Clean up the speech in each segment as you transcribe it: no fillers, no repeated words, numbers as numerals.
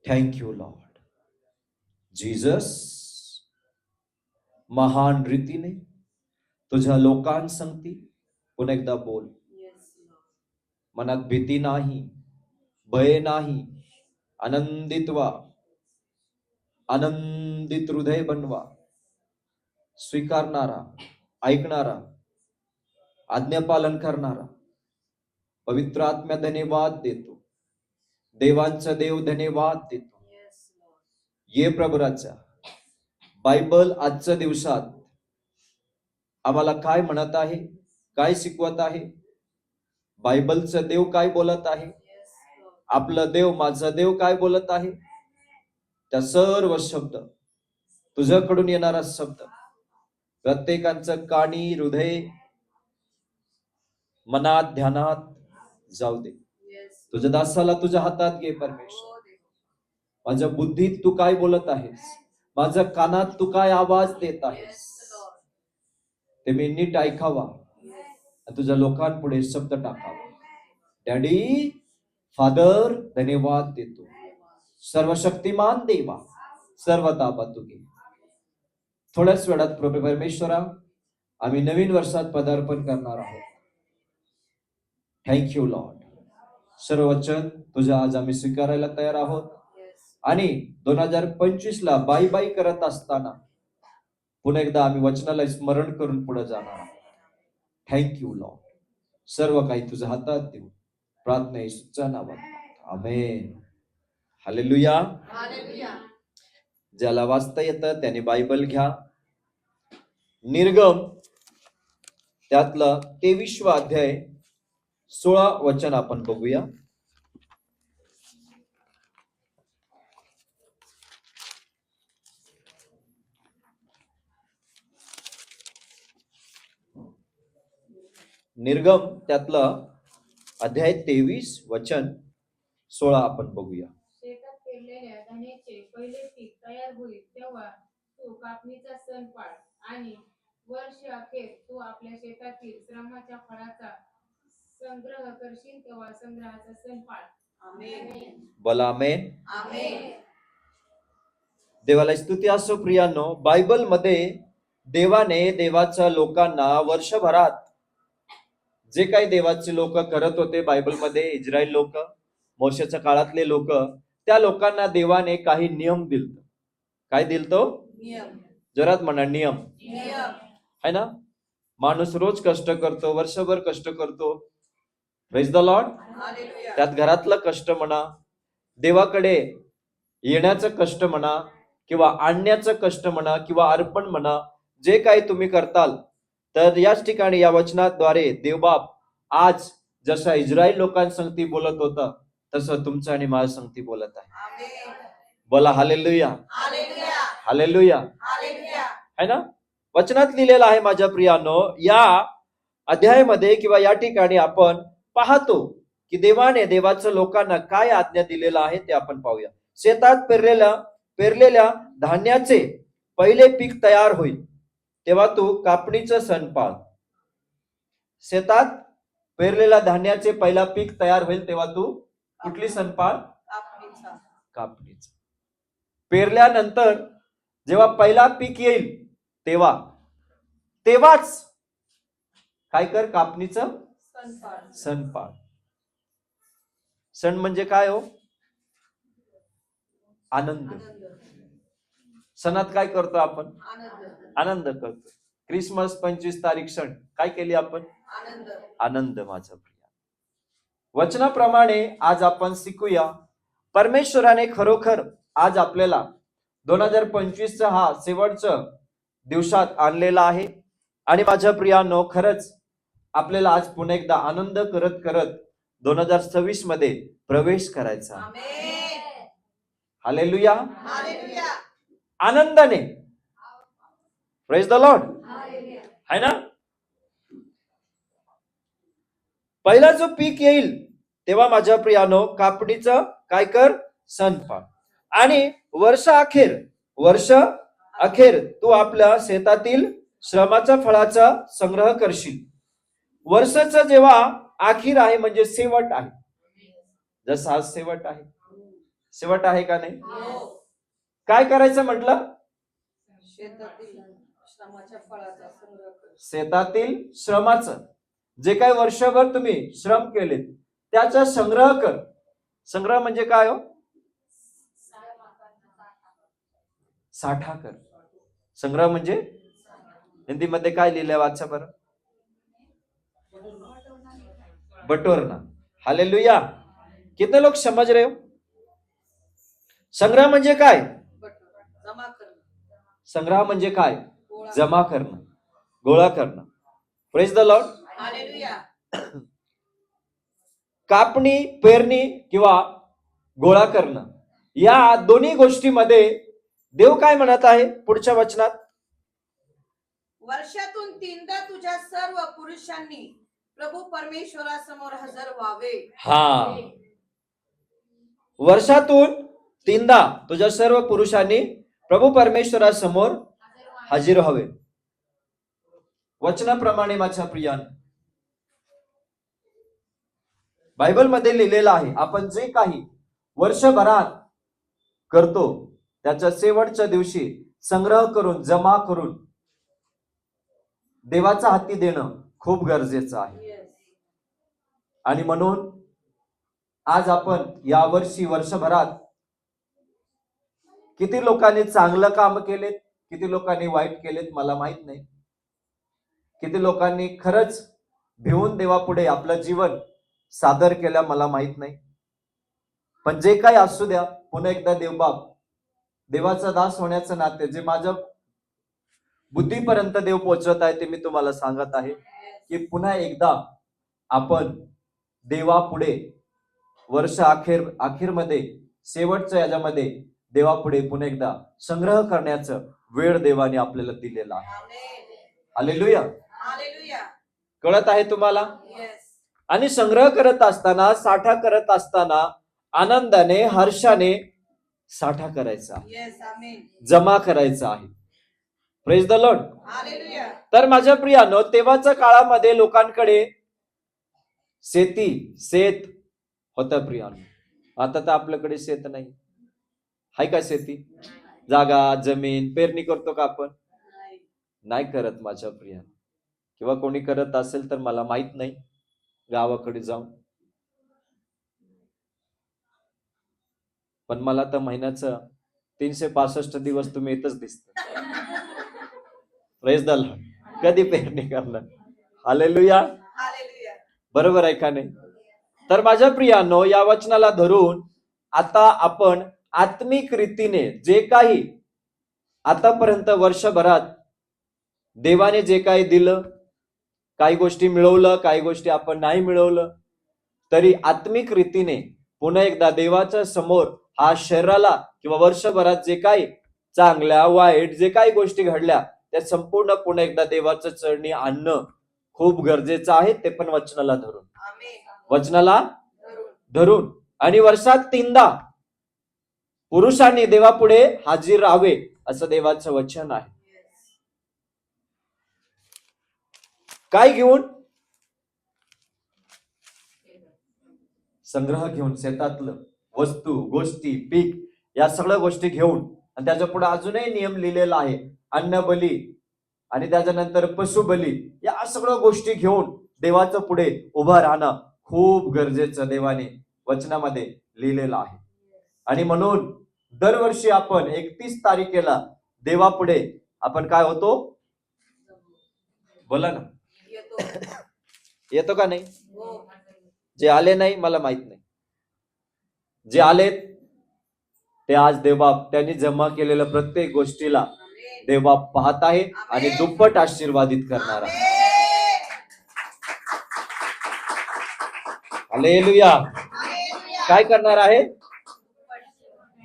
Thank you Lord Jesus. महान रीतीने तुझ्या लोकांसंगती पुन्हा एकदा बोल. मनात भीती नाही, भय नाही. आनंदित व्हा, आनंदित हृदय बनवा. स्वीकारणारा, ऐकणारा, आज्ञापालन करणारा पवित्र आत्म्या धन्यवाद देतो. देवांचा देव धन्यवाद देतो. ये प्रभू राजा. बायबल आजच्या दिवसात आम्हाला काय म्हणत आहे, काय शिकवत आहे, बायबलचं देव काय बोलत आहे, आपलं देव माझा देव काय बोलत आहे, त्या सर्व शब्द तुझ्याकडून येणारा शब्द प्रत्येकांचं कानी, हृदय, मनात, ध्यानात जाऊ दे. तुझ्या दासाला तुझ्या हातात घे परमेश्वर. माझ्या बुद्धीत तू काय बोलत आहेस, माझ्या कानात तू काय आवाज देत आहेस, ते मी नीट ऐकावा, तुझ्या लोकांपुढे शब्द टाकावा. डॅडी, फादर, धन्यवाद देतो. सर्वशक्तिमान देवा, सर्व ताबा तू घे. थोड्याच वेळात प्रभू परमेश्वरा आम्ही नवीन वर्षात पदार्पण करणार आहोत. Thank you Lord. सर्व वचन तुझ्या आज आम्ही स्वीकारायला तयार आहोत आणि 2025 ला बाय बाय करत असताना पुन्हा एकदा आम्ही वचनाला स्मरण करून पुढे जाणार आहोत. Thank you Lord. सर्व काही तुझ्या हातात देऊ प्रार्थना येशूच्या नावात. आमेन. हालेलुया. ज्याला वाचता येतं त्याने बायबल घ्या. निर्गम त्यातला 23वा अध्याय 16 वचन आपण बघूया. निर्गम त्यातला अध्याय 23 वचन 16 आपण बघूया. शेतात पेरलेल्या धान्याचे पहिले पीक तयार होईल तेव्हा तू कापणीचा सण पाळ आणि वर्ष अखेर तू आपल्या शेतातील श्रमाच्या फळाचा संग्रह करशील तेव्हा संग्रहाचा सण पाळ. आमेन. बोला आमेन. आमेन. देवाला स्तुती असो. प्रियांनो, बायबल मध्ये देवाने देवाच्या लोकांना वर्षभरात जे काही देवाचे लोक करत होते, बायबलमध्ये इस्रायल लोक, मोशेच्या काळातले लोक, त्या लोकांना देवाने काही नियम दिलत. काय दिलतो? नियम. जरात म्हणा नियम. नियम है ना. माणूस रोज कष्ट करतो, वर्षभर कष्ट करतो. Praise the Lord. हालेलुया. त्यात घरातलं कष्ट म्हणा, देवाकडे येण्याचं कष्ट म्हणा, किंवा आणण्याचं कष्ट म्हणा, किंवा अर्पण म्हणा, जे काही तुम्ही करताल, तर याच ठिकाणी या वचनाद्वारे देवबाप आज जसा इस्रायल लोकांसंगती बोलत होता तसं तुमच्या आणि माझ्या संगती बोलत आहे. आमेन. बोला हालेलुया. हालेलुया. हालेलुया. हालेलुया. है ना. वचनात लिहिलेलं आहे माझ्या प्रियांनो. या अध्यायामध्ये किंवा या ठिकाणी आपण पाहतो की देवाने देवाच्या लोकांना काय आज्ञा दिलेला आहे ते आपण पाहूया. शेतात पेरलेल्या धान्याचे पहिले पीक तयार होईल तेव्हा तू कापणीचं सण पाळ. शेतात पेरलेल्या धान्याचे पहिला पीक तयार होईल तेव्हा तू कुठली सण पाळ? कापणीचा. पेरल्यानंतर जेव्हा पहिला पीक येईल तेव्हाच काय कर? कापणीचं सण पाळ. सण म्हणजे काय हो? आनंद. सणात काय करतो आपण? आनंद करतो. क्रिसमस 25 तारीख सण काय केली आपण? आनंद. माझा प्रिय वचनाप्रमाणे आज आपण शिकूया. परमेश्वराने खरोखर आज आपल्याला 2025 हा शेवटचा दिवसात आणलेला आहे आणि माझ्या प्रियांनो, खरंच आपल्याला आज पुन्हा एकदा आनंद करत करत 2026 मध्ये प्रवेश करायचा. हालेलुया. आनंदाने. Praise the Lord. है ना. पहिला जो पीक येईल तेव्हा माझ्या प्रियानो कापणीचं काय कर? सण पाळ. आणि वर्ष अखेर तू आपल्या शेतातील श्रमाच्या फळाचा संग्रह करशील. वर्षाचा जेव्हा अखेर आहे म्हणजे शेवट आहे, जसा आज शेवट आहे शेवट आहे का नाही? हो. काय करायचं म्हटलं? शेतातील श्रमाच्या फळाचा संग्रह कर. शेतातील श्रमाचं जे काही वर्षभर तुम्ही श्रम केले त्याचा संग्रह कर. संग्रह म्हणजे काय हो? साठा कर. संग्रह म्हणजे हिंदीमध्ये काय लिहिलंय वाचा बरं? बटोरना. हालेलुया. कितने लोग समझ रहे हो? संग्रह म्हणजे काय? जमा करणं. संग्रह म्हणजे काय? गोळा. जमा करणं, गोळा करणं. Praise the Lord. हालेलुया. कापणी, पेरणी किंवा गोळा करणं या दोन्ही गोष्टीमध्ये देव काय म्हणत आहे पुढच्या वचनात? वर्षातून 3दा तुझ्या सर्व पुरुषांनी प्रभू परमेश्वरासमोर हजर व्हावे. हा, वर्षातून 3दा तुझ्या सर्व पुरुषांनी प्रभू परमेश्वरासमोर हजर व्हावे. वचनाप्रमाणे माझ्या प्रियान बायबलमध्ये लिहिलेलं आहे आपण जे काही वर्षभरात करतो त्याच्या शेवटच्या दिवशी संग्रह करून जमा करून देवाच्या हाती देणं खूप गरजेचं आहे. Yes. आणि म्हणून आज आपण या वर्षी वर्षभरात किती लोकांनी चांगलं काम केलेत, किती लोकांनी वाईट केलेत मला माहित नाही. किती लोकांनी खरंच भिवून देवापुढे आपलं जीवन सादर केलं मला माहित नाही. पण जे काही असू द्या, पुन्हा एकदा देवबाप देवाचा दास होण्याचं नाते जे माझ्या बुद्धीपर्यंत देव पोहोचवत आहे ते मी तुम्हाला सांगत आहे की पुन्हा एकदा आपण देवापुढे वर्ष अखेरमध्ये शेवटच्या याच्यामध्ये देवापुढे पुन्हा एकदा संग्रह करण्याचं वेळ देवाने आपल्याला दिलेला आहे. हालेलुया. हालेलुया. कळत आहे तुम्हाला? Yes. आणि संग्रह करत असताना, साठा करत असताना आनंदाने, हर्षाने साठा करायचा, Yes. Amen. जमा करायचा आहे. Praise the Lord. हालेलुया. तर माझ्या प्रियानो, तेव्हाच्या काळामध्ये लोकांकडे शेत होतं प्रियानो. आता तर आपल्याकडे शेत नाही. हाय का शेती? जागा, जमीन, पेरणी करतो का आपण? नाही. नाही करत माझ्या प्रिया. किंवा कोणी करत असेल तर मला माहित नाही. गावाकडे जाऊन पण मला तर महिन्याचं 365 दिवस तुम्ही येतच दिसत. Praise the Lord. कधी पेरणी करणार? हालेलुया. हालेलुया. बरोबर आहे का नाही? तर माझ्या प्रियानो, या वचनाला धरून आता आपण आत्मिक रीतीने जे काही आतापर्यंत वर्षभरात देवाने जे काही दिलं, काही गोष्टी मिळवलं, काही गोष्टी आपण नाही मिळवलं, तरी आत्मिक रीतीने पुन्हा एकदा देवाच्या समोर हा शरीराला किंवा वर्षभरात जे काही चांगल्या वाईट जे काही गोष्टी घडल्या त्या संपूर्ण पुन्हा एकदा देवाच्या चरणी आणणं खूप गरजेचं आहे. ते पण वचनाला धरून, आमेन. वचनाला धरून. धरून. आणि वर्षात 3दा पुरुषांनी देवापुढे हाजीर राहावे असं देवाचं वचन आहे. Yes. काय घेऊन? संग्रह घेऊन, शेतातलं वस्तू, गोष्टी, पीक या सगळ्या गोष्टी घेऊन. आणि त्याच्या पुढे अजूनही नियम लिहिलेला आहे, अन्न बली आणि त्याच्यानंतर पशु बली. या सगळ्या गोष्टी घेऊन देवाच्या पुढे उभं राहणं खूप गरजेचं देवाने वचनामध्ये लिहिलेलं आहे. आणि म्हणून दरवर्षी आपण 31 तारखेला देवापुढे आपण काय होतो? बोला ना. येतो. येतो का नाही? हो. जे आले नाही मला माहित नाही. जे आलेत ते आज देवबाप त्यांनी जमा केलेल्या प्रत्येक गोष्टीला आमेन. देवबाप पाहत आहे आणि दुप्पट आशीर्वादित करणार आहे. हालेलुया. हालेलुया. काय करणार आहे?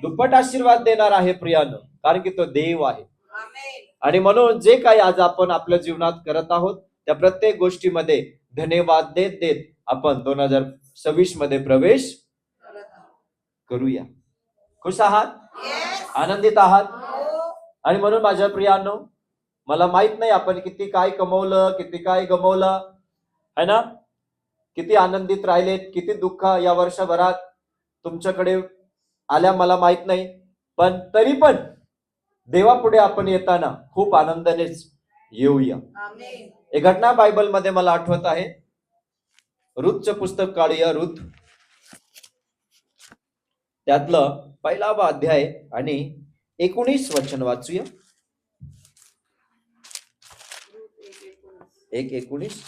दुप्पट आशीर्वाद देणार आहे प्रियानो, कारण की तो देव आहे. आमेन. आणि म्हणून जे काही आज आपण आपल्या जीवनात करत आहोत त्या प्रत्येक गोष्टीमध्ये धन्यवाद देत देत आपण 2026 मध्ये प्रवेश करत आहोत. करूया. खुश आहात? Yes. आनंदित आहात? हो. आणि म्हणून माझ्या प्रियानो, मला माहित नाही आपण किती काय कमवलं, किती काय गमवलं, है ना? किती आनंदित राहिलेत, किती दुःख या वर्षभरात तुमच्याकडे आल्या मला माहित नाही, पण तरी पण देवापुढे आपण येताना खूप आनंदानेच येऊया. आमेन. एक घटना बायबलमध्ये मला आठवत आहे. रूथचं पुस्तक काढूया. रूथ त्यातलं 1वा अध्याय आणि 19 वचन वाचूया. 1:19.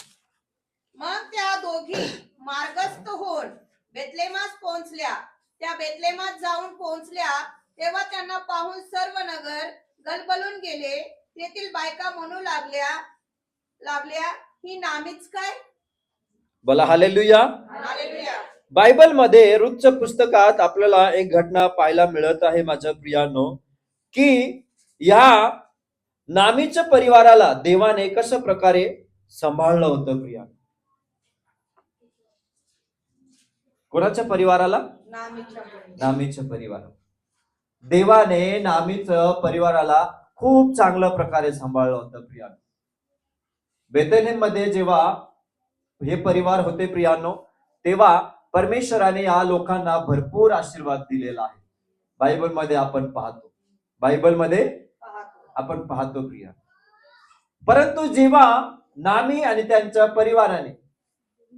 मग त्या दोघी मार्गस्थ होऊन बेतलेमास पोहोचल्या. त्या बेतलेमात जाऊन पोहोचल्या तेव्हा त्यांना पाहून सर्व नगर गलबलून गेले. तेथील बायका म्हणू लागल्या ही नामीच काय? बोला हालेलुया. हालेलुया. बायबलमध्ये रूथच्या पुस्तकात आपल्याला एक घटना पाहायला मिळत आहे माझ्या प्रियानो, की या नामीच्या परिवाराला देवाने कशा प्रकारे सांभाळलं होतं प्रिया. कोणाच्या परिवाराला? नामीच्या परिवाराला. देवाने नामीचं परिवाराला खूप चांगल्या प्रकारे सांभाळलं होतं प्रिया. बेथलेहेम मध्ये जेव्हा हे परिवार होते प्रियानो, तेव्हा परमेश्वराने या लोकांना भरपूर आशीर्वाद दिलेला आहे. बायबलमध्ये आपण पाहतो. बायबलमध्ये आपण पाहतो प्रिया. परंतु जेव्हा नामी आणि त्यांच्या परिवाराने,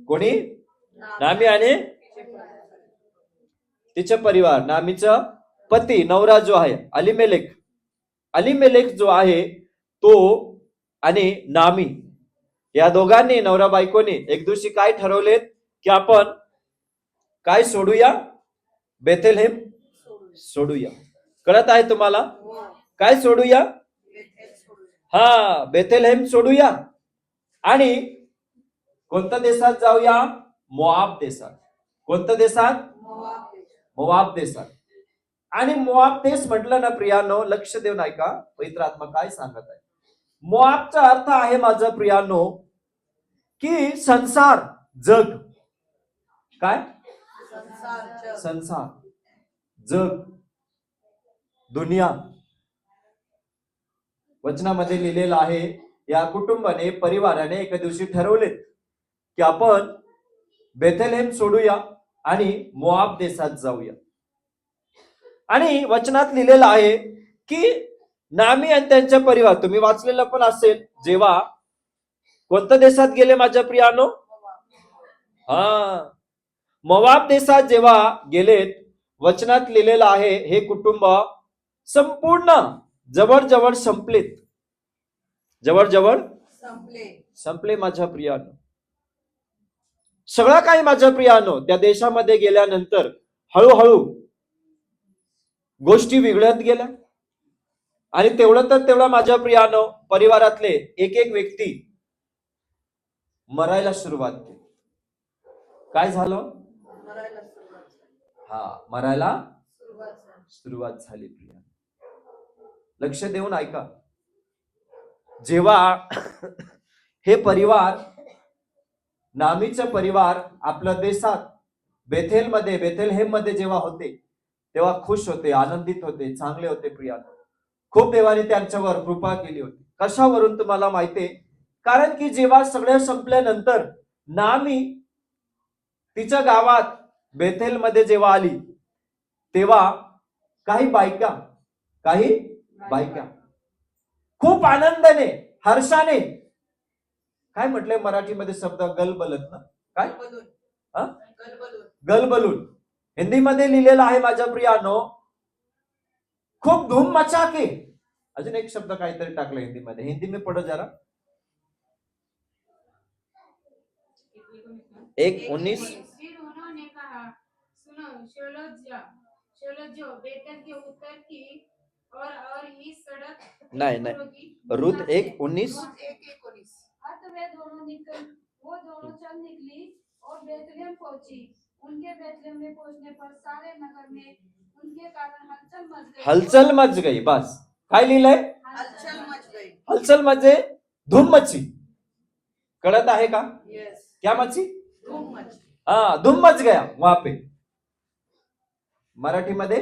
कोणी? नामी आणि तिचे परिवार, नामीचा पती नवरा जो आहे अलिमेलेक जो आहे तो आणि नामी या दोघांनी, नवरा बायकोनी एक दिवशी काय ठरवलेत की आपण काय सोडूया? बेथलेहेम सोडूया. कळत आहे तुम्हाला? काय सोडूया? बेथलेहेम सोडूया आणि कोणत्या देशात जाऊया? मोआब देशात. कोणत्या देशात? मोआब देशात. आणि मोआब देश म्हटलं ना प्रियानो, लक्ष देऊन ऐका पवित्र आत्मा काय सांगत आहे. मोआबचा अर्थ आहे माझा प्रियानो की संसार, जग. काय? संसार, जग, दुनिया. वचनामध्ये लिहिलेलं आहे या कुटुंबाने, परिवाराने एका दिवशी ठरवले की आपण बेथलेहेम सोडूया आणि मोआब देशात जाऊया. आणि वचनात लिहिलेलं आहे की नामी आणि त्यांचा परिवार, तुम्ही वाचलेलं पण असेल, जेव्हा कोणत्या देशात गेले माझ्या प्रियानो? मोआब देशात जेव्हा गेलेत, वचनात लिहिलेलं आहे हे कुटुंब संपूर्ण जवळ संपलेत. जवळ संपले माझ्या प्रियानो. सगळं काही माझ्या प्रियानो त्या देशामध्ये गेल्यानंतर हळूहळू गोष्टी बिघडत गेल्या. आणि तेवढं माझ्या प्रियानो परिवारातले एक व्यक्ती मरायला सुरुवात केली. काय झालं? मरायला सुरुवात झाली प्रिया. लक्ष देऊन ऐका. जेव्हा हे परिवार, नामीचे परिवार आपल्या देशात बेथलेहेम मध्ये जेव्हा होते तेव्हा खुश होते, आनंदित होते, चांगले होते प्रिया. खूप देवाने त्यांच्यावर कृपा केली होती. कशावरून तुम्हाला माहितीये? कारण की जेव्हा सगळं संपल्यानंतर नामी तिच्या गावात बेथेल मध्ये जेव्हा आली तेव्हा काही बायका खूप आनंदाने, हर्षाने, काय म्हटलंय मराठीमध्ये शब्द गलबलत ना, काय? गलबलून. हिंदीमध्ये लिहिलेलं आहे माझ्या प्रियानो, खूप धूम मचा के. अजून एक शब्द काहीतरी टाकला हिंदीमध्ये. हिंदी में पढ़ो जरा. 1:19. फिर उन्होंने कहा, सुनो, शोलो बेथल के उत्तर की और इस सड़क नहीं, रूथ 1:19. वो दोनों चल निकली और बेथलेहम पहुंची. उनके बेथलेहम में पहुंचने पर सारे नगर में उनके कारण हलचल मच गई. बस काय लिहिलंय? हलचल म्हणजे धूम मची. कळत आहे का? क्या मची? धूम मच गया वहां पे. मराठीमध्ये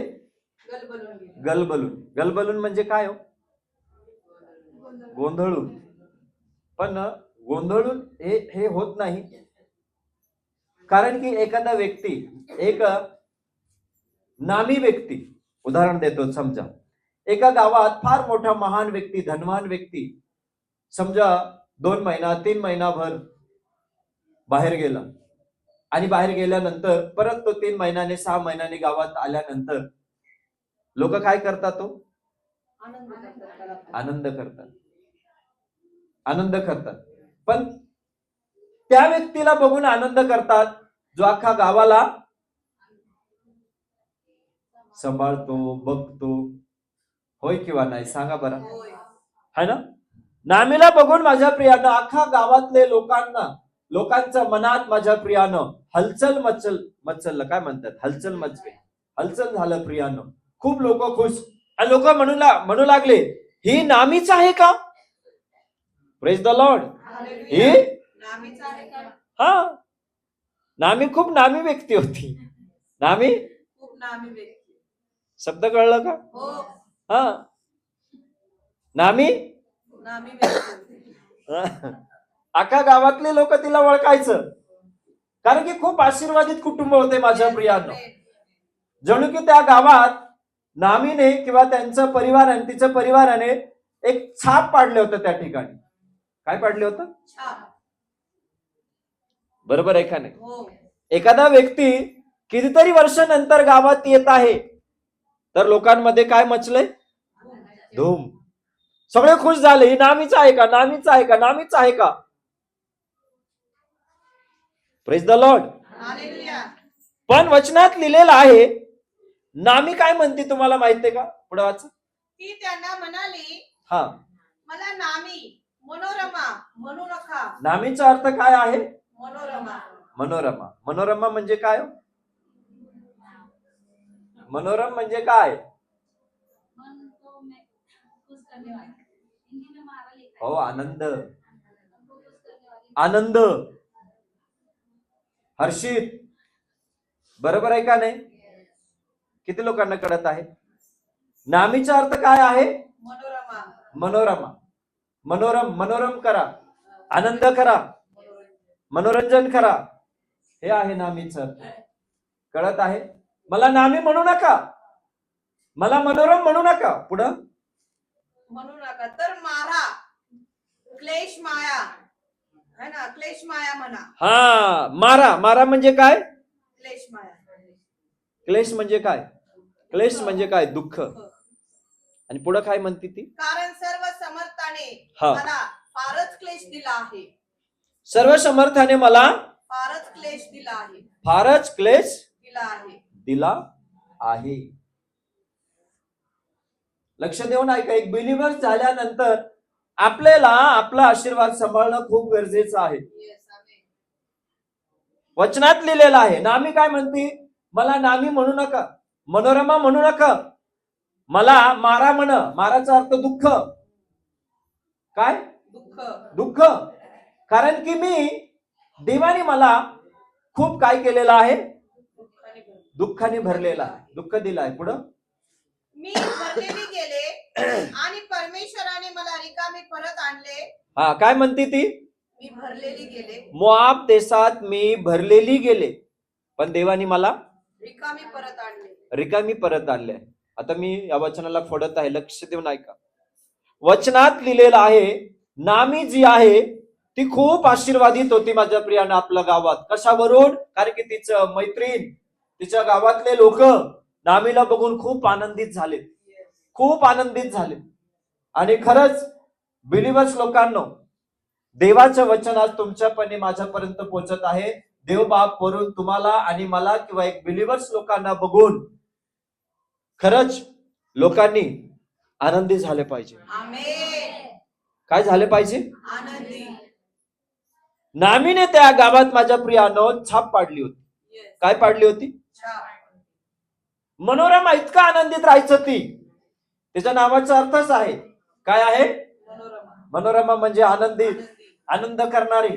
गलबलून म्हणजे काय हो? गोंधळून. पण गोंधळून हे होत नाही. कारण की एखादा व्यक्ती, एक नामी व्यक्ती, उदाहरण देतो, समजा एका गावात फार मोठा महान व्यक्ती, धनवान व्यक्ती, समजा 2 महिना 3 महिनाभर बाहेर गेला आणि बाहेर गेल्यानंतर परत तो 3 महिन्याने 6 महिन्याने गावात आल्यानंतर लोक काय करतात? तो आनंद करतात, आनंद करतात. पण त्या व्यक्तीला बघून आनंद करतात जो अख्खा गावाला सांभाळतो, बघतो. होय किंवा नाही सांगा बरं, होय. है ना? नामीला बघून माझ्या प्रियानं अख्खा गावातले लोकांच्या मनात माझ्या प्रियानं हलचल मचल काय म्हणतात, हलचल मचली, हलचल झालं प्रियानं. खूप लोक खुश, आणि लोक म्हणू लागले, ही नामीच आहे का? Praise the Lord. ही नामीच आहे का? हा, नामी खूप नामी व्यक्ती होती. नामी खूप नामी व्यक्ती. शब्द कळलं का? हो, हा, नामी. नामी व्यक्ती. अख्खा गावातले लोक तिला ओळखायचं, कारण की खूप आशीर्वादित कुटुंब होते माझ्या प्रियानं. जणू की त्या गावात नामीने किंवा त्यांचं परिवाराने, तिच्या परिवाराने एक छाप पाडले होतं त्या ठिकाणी. काय पाडले होतं? छाप. बरोबर आहे का नाही? हो. एखादा व्यक्ती कितीतरी वर्षानंतर गावात येत आहे तर लोकांमध्ये काय मचलंय? धूम. सगळे खुश झाले, ही नामीच आहे का, नामीच आहे का, नामीच आहे का? Praise the Lord. हालेलुया. पण वचनात लिहिलेलं आहे, नामी काय म्हणते तुम्हाला माहितीये का? पुढे वाच. ती त्यांना म्हणाली, हा, मला नामी मनोरमा म्हणू नका. नामीचा अर्थ काय आहे? मनोरमा. मनोरमा. मनोरमा म्हणजे काय? मनोरम म्हणजे काय? मन को मैं खुश करने वाली, हिंदी में मारा लिखा है, हो, आनंद, हमको खुश करने वाली. आनंद, हर्षित. बरोबर आहे का नाही? किती लोकांना कळत आहे? नामीचा अर्थ काय आहे? मनोरमा. मनोरमा. मनोरम करा, आनंद करा, मनोरंजन करा, हे आहे नामीचं अर्थ. कळत आहे? मला नामी म्हणू नका, मला मनोरम म्हणू नका. पुढं म्हणू नका तर मारा क्लेश माया, है ना? क्लेश माया म्हणा. हा, मारा म्हणजे काय? क्लेश माया. क्लेश म्हणजे काय? क्लेश म्हणजे काय? दुःख. आणि पुढे काय म्हणते ती? कारण सर्व समर्थाने हा. मला फारच क्लेश दिला आहे. सर्व समर्थाने मला फारच क्लेश दिला आहे. फारच क्लेश दिला आहे. दिला आहे. लक्ष देऊन ऐका, एक बिलीव्हर झाल्यानंतर आपल्याला आपला आशीर्वाद सांभाळणं खूप गरजेचं आहे. Yes, amen. वचनात लिहिलेलं आहे. नामी काय म्हणते? मला नामी म्हणू नका, मनोरमा म्हणू नका, मला मारा म्हण. माराचा अर्थ दुःख. काय? दुःख. दुःख. कारण की मी देवाने मला खूप काय केलेलं आहे? दुःखाने भरले. दुःखाने भरलेला आहे, दुःख दिलं आहे. पुढं मी भरलेली गेले आणि परमेश्वराने मला रिकामी परत आणले. हा, काय म्हणते ती? मी भरलेली गेले, मोआब देशात मी भरलेली गेले, पण देवाने मला रिकामी परत आणले. रिकामी परत आणले. आता मी या वचनाला फोडत आहे, लक्ष देऊन ऐका. वचनात लिहिलेलं आहे, नामी जी आहे ती खूप आशीर्वादित होती माझ्या प्रियानं आपल्या गावात. कशावरून? कारण की तिचं मैत्रीण, तिच्या गावातले लोक नामीला बघून खूप आनंदित झाले, खूप आनंदित झाले. आणि खरंच बिलीव्हर्स लोकांनो, देवाचं वचन आज तुमच्यापणे माझ्यापर्यंत पोहोचत आहे. देव बाप वरून तुम्हाला आणि मला किंवा एक बिलीव्हर्स लोकांना बघून खरंच लोकांनी आनंदी झाले पाहिजे. आमेन. काय झाले पाहिजे? आनंदी. नामीने त्या गावात माझ्या प्रियानं छाप पाडली होती. Yes. काय पाडली होती? छाप. मनोरमा इतका आनंदित राहायचं ती. त्याच्या नावाचा अर्थच आहे. काय आहे? मनोरमा. मनोरमा म्हणजे आनंदित, आनंदी. आनंद करणारी,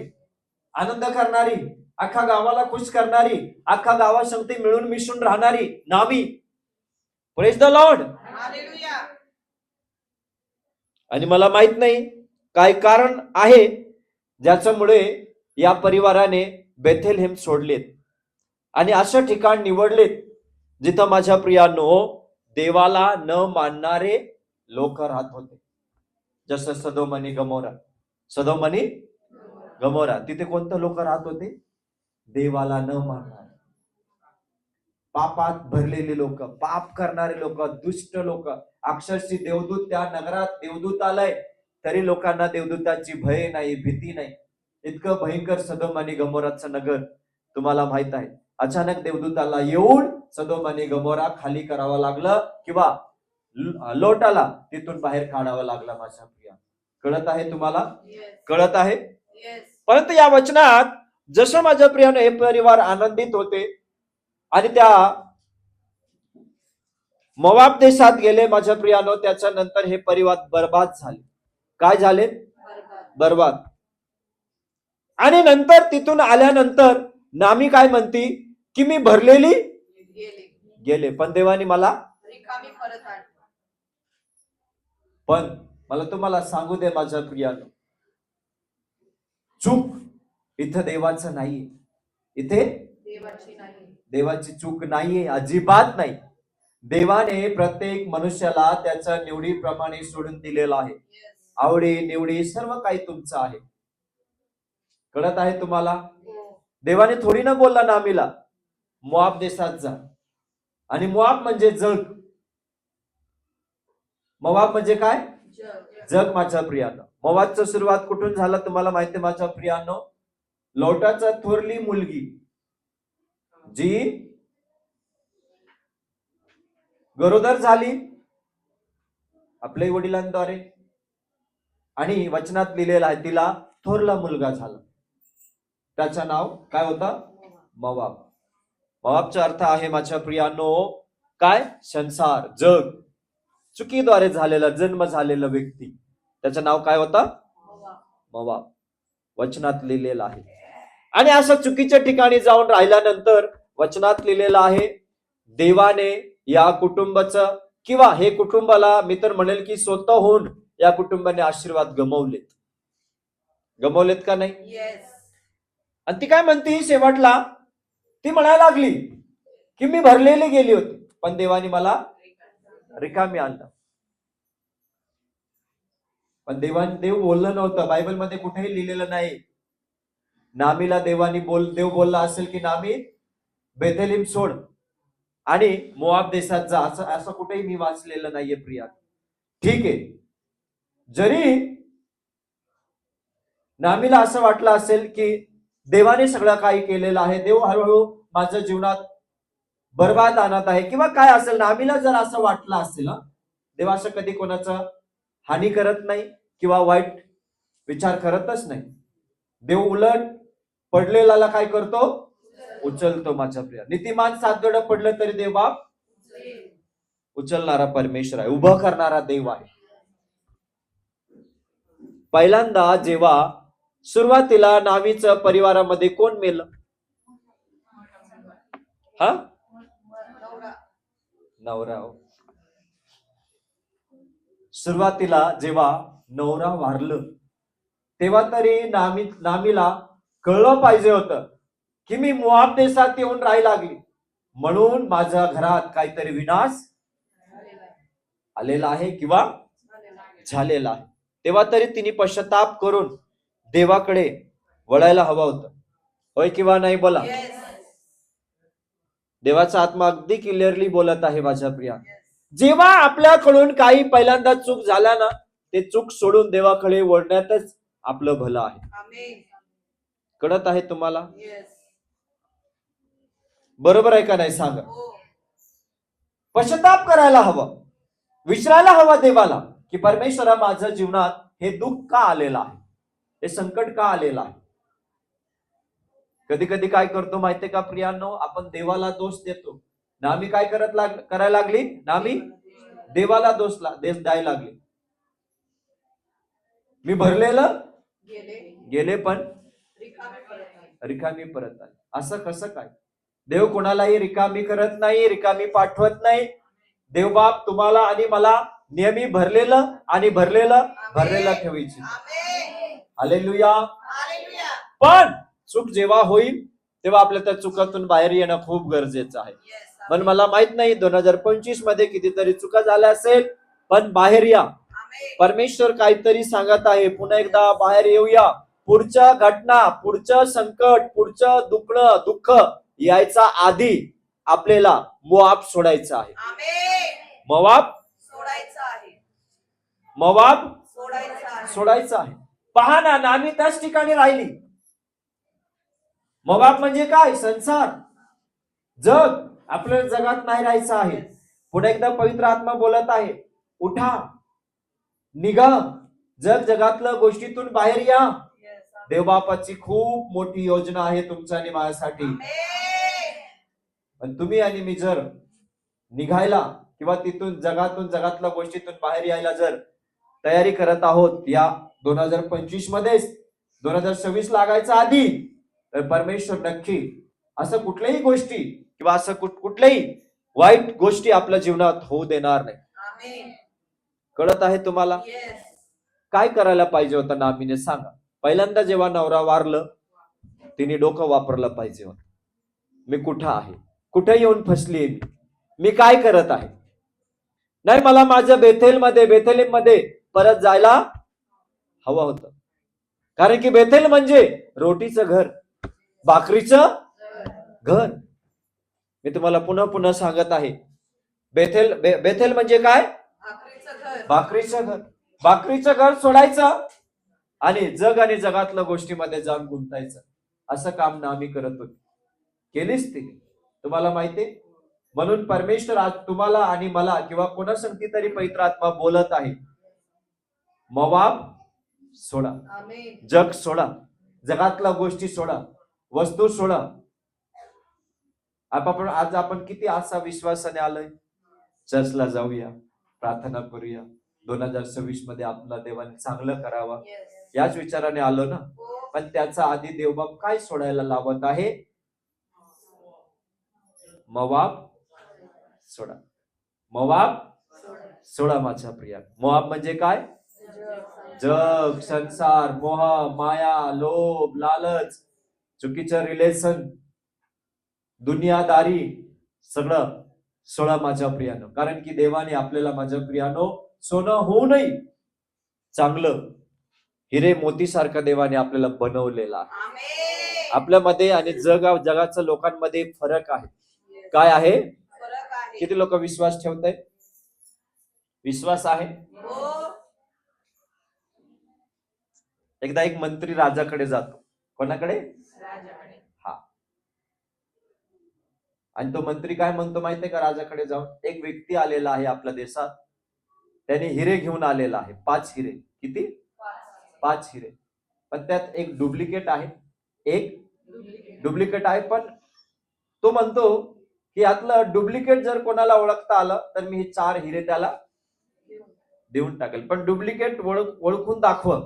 आनंद करणारी, अख्खा गावाला खुश करणारी, अख्खा गावासंगती मिळून मिसळून राहणारी नामी. Praise the Lord. हालेलुया. आणि मला माहित नाही काय कारण आहे ज्याच्यामुळे या परिवाराने बेथेलहेम सोडलेत आणि अशा ठिकाण निवडलेत जिथं माझ्या प्रियांनो देवाला न मानणारे लोक राहत होते. जसं सदोम आणि गमोरा तिथे कोणते लोक राहत होते? देवाला न मानणारे, पापात भरलेले लोक, पाप करणारे लोक, दुष्ट लोक. अक्षरशः देवदूत, त्या नगरात देवदूत आलाय तरी लोकांना देवदूताची भय नाही, भीती नाही. इतकं भयंकर सदोम आणि गमोराचं नगर तुम्हाला माहित आहे. अचानक देवदूताला येऊन सदोम आणि गमोरा खाली करावं लागलं किंवा लोटाला तिथून बाहेर काढावं लागलं. माझ्या प्रिया, कळत आहे तुम्हाला? कळत आहे? परंतु या वचनात जसं माझ्या प्रियाने हे परिवार आनंदित होते आणि त्या मोवाब देशात गेले माझ्या प्रियानो, त्याच्यानंतर हे परिवार बर्बाद झाले. काय झाले? बर्बाद. आणि नंतर तिथून आल्यानंतर नामी काय म्हणती की मी भरलेली गेले पण देवानी मला रिकामी परत आणली. पण मला तुम्हाला सांगू दे माझ्या प्रियानो, चूक इथं देवाचं नाहीये. इथे देवाची नाही. देवाची चूक नाहीये, अजिबात नाही. देवाने प्रत्येक मनुष्याला त्याच्या निवडीप्रमाणे सोडून दिलेला आहे. आवडी निवडी सर्व काही तुमचं आहे. कळत आहे तुम्हाला? देवाने थोडी ना बोलला नामीला मोआब देशात जा. आणि मोआब म्हणजे जग. मोआब म्हणजे काय? जग माझ्या प्रियानो. मोआबचं सुरुवात कुठून झालं तुम्हाला माहिती माझ्या प्रियानो? लोटाचा थोरली मुलगी जी गरोदर झाली आपल्या वडिलांद्वारे आणि वचनात लिहिलेला आहे तिला थोरला मुलगा झाला. त्याचं नाव काय होता? मोआब. मोआबचा अर्थ आहे माझ्या प्रियानो काय? संसार, जग. चुकीद्वारे झालेला जन्म झालेला व्यक्ती, त्याचं नाव काय होता? मोआब. वचनात लिहिलेलं आहे. आणि असं चुकीच्या ठिकाणी जाऊन राहिल्यानंतर वचनात लिहिलेलं आहे देवाने या कुटुंबाचं किंवा हे कुटुंबाला मी तर म्हणेल की स्वतःहून या कुटुंबाने आशीर्वाद गमवलेत का नाही? आणि ती काय म्हणते शेवटला? ती म्हणायला लागली की मी भरलेली गेली होती पण देवाने मला रिकामी आणलं. पण देव बोललं नव्हतं. बायबलमध्ये कुठेही लिहिलेलं नाही. नामीला देव बोलला असेल की नामी बेथेलीम सोड आणि मोआब देशात जा, असं कुठेही मी वाचलेलं नाहीये प्रिया. ठीक आहे, जरी नामीला असं वाटलं असेल की देवाने सगळं काही केलेलं आहे, देव हळूहळू माझ्या जीवनात बर्बाद आणत आहे किंवा काय असेल, नामीला जर असं वाटलं असेल, देव असं कधी कोणाचं हानी करत नाही किंवा वाईट विचार करतच नाही. देव उलट पडलेला काय करतो? उचलतो. माझ्या प्रिया, नीतिमान सातगड पडलं तरी देव बाप उचलणारा परमेश्वर आहे, उभं करणारा देव आहे. पहिल्यांदा जेव्हा सुरुवातीला नामीचं परिवारामध्ये कोण मेलं? नवरा. सुरुवातीला जेव्हा नवरा वारलं तेव्हा तरी नामीला कळलं पाहिजे होतं की मी मोआब देशात येऊन राहायला लागली म्हणून माझ्या घरात काहीतरी विनाश आलेला आहे किंवा झालेला आहे. तेव्हा तरी तिने पश्चाताप करून देवाकडे वळायला हवं होतं. होय किंवा नाही? बोला. देवाचा आत्मा अगदी क्लिअरली बोलत आहे माझ्या प्रिया. जेव्हा आपल्याकडून काही पहिल्यांदा चूक झाला ना, ते चूक सोडून देवाकडे वळण्यातच आपलं भलं आहे. कळत आहे तुम्हाला? बरोबर आहे का नाही सांगा? पश्चाताप करायला हवं, विचारायला हवा देवाला की परमेश्वरा माझ्या जीवनात हे दुःख का आलेलं आहे, हे संकट का आलेलं आहे. कधी कधी काय करतो माहितीये का प्रियांनो? आपण देवाला दोष देतो. नामी काय करायला लागली? नामी देवाला दोष द्यायला लागली. मी भरलेलं गेले पण रिकामी परत आली. असं कसं काय? देव कोणालाही रिकामी करत नाही, रिकामी पाठवत नाही. देवबाप तुम्हाला आणि मला नेहमी भरलेलं आणि भरलेलं ठेवायची. हालेलुया. पण चूक जेव्हा होईल तेव्हा आपल्या त्या चुकातून बाहेर येणं खूप गरजेचं आहे. पण मला माहित नाही 2025 मध्ये कितीतरी चुका झाल्या असेल, पण बाहेर या. आमेन. परमेश्वर काहीतरी सांगत आहे. पुन्हा एकदा बाहेर येऊया. पुढच्या घटना, पुढचं संकट, पुढचं दुःख यायचा आधी आपल्याला मोआब सोडायचं आहे. आमेन. मोआब सोडायचं आहे. मोआब सोडायचं आहे. सोडायचं आहे. पहा ना, नामी त्याच ठिकाणी राहिली. मोआब म्हणजे काय? संसार, जग. आपल्याला जगात नाही राहायचं आहे. पुन्हा एकदा पवित्र आत्मा बोलत आहे, उठा, निघा, जगातल्या गोष्टीतून बाहेर या. देवबापाची खूप मोठी योजना आहे तुमच्या आणि माझ्यासाठी. आमेन. पण तुम्ही आणि मी जर निघायला किंवा तिथून जगातल्या गोष्टीतून बाहेर यायला जर तयारी करत आहोत या 2025 मध्येच, 2026 लागायचा आधी, तर परमेश्वर नक्की असं कुठल्याही गोष्टी किंवा असं कुठल्याही वाईट गोष्टी आपल्या जीवनात होऊ देणार नाही. आमेन. कळत आहे तुम्हाला? येस. काय करायला पाहिजे होतं नामीने? सांगा. पहिल्यांदा जेव्हा नवरा वारलं, तिने डोकं वापरलं पाहिजे होतं. मी कुठं आहे? कुठे येऊन फसली? मी काय करत आहे? नाही, मला माझ्या बेथेलीम मध्ये परत जायला हवं होतं. कारण की बेथेल म्हणजे रोटीचं घर, भाकरीचं घर. मी तुम्हाला पुन्हा सांगत आहे, बेथेल म्हणजे काय? भाकरीचं घर. भाकरीचं घर. भाकरीचं घर सोडायचं आणि जगातल्या गोष्टीमध्ये जाऊन गुंतायचं. असं काम नामी करत होती. केलीच ती. तुम्हाला माहितीये, म्हणून परमेश्वर आज तुम्हाला आणि मला किंवा कोणासंगती तरी पवित्र आत्मा बोलत आहे, मोआब सोडा, आमेन. जग सोडा, जगातल्या गोष्टी सोडा, वस्तू सोडा. आज आपण किती असा विश्वासाने आलोय. चर्चला जाऊया, प्रार्थना करूया, 2026 मध्ये आपला देवाने चांगलं करावं येस. याच विचाराने आलो ना. हो. पण त्याचा आधी देवबाप काय सोडायला लावत आहे? मोआब सोडा. मोआब सोडा माझ्या प्रिया. मोआब म्हणजे काय? जग, संसार, मोह, माया, लोभ, लालच, चुकीचं रिलेशन, दुनियादारी, सगळं सोडा माझ्या प्रियानो. कारण की देवाने आपल्याला माझ्या प्रियानो सोनं होऊनही चांगलं हिरे मोती सारखं देवाने आपल्याला बनवलेलं आहे. आमेन. आपल्यामध्ये आणि जगाच्या लोकांमध्ये फरक आहे. काय आहे? फरक आहे. किती लोक विश्वास ठेवत आहेत? विश्वास आहे? हो. एकदा एक मंत्री राजाकडे जातो. कोणाकडे? राजाकडे. हा. आणि तो मंत्री काय म्हणतो माहितीये का? राजाकडे जाऊन, एक व्यक्ती आलेला आहे आपल्या देशात, त्याने हिरे घेऊन आलेला आहे. 5 हिरे. किती? 5 हिरे. पण त्यात एक डुप्लिकेट आहे. एक डुप्लिकेट आहे. पण तो म्हणतो की यातलं डुप्लिकेट जर कोणाला ओळखता आलं तर मी हे 4 हिरे त्याला देऊन टाकेल. पण डुप्लिकेट ओळखून दाखव,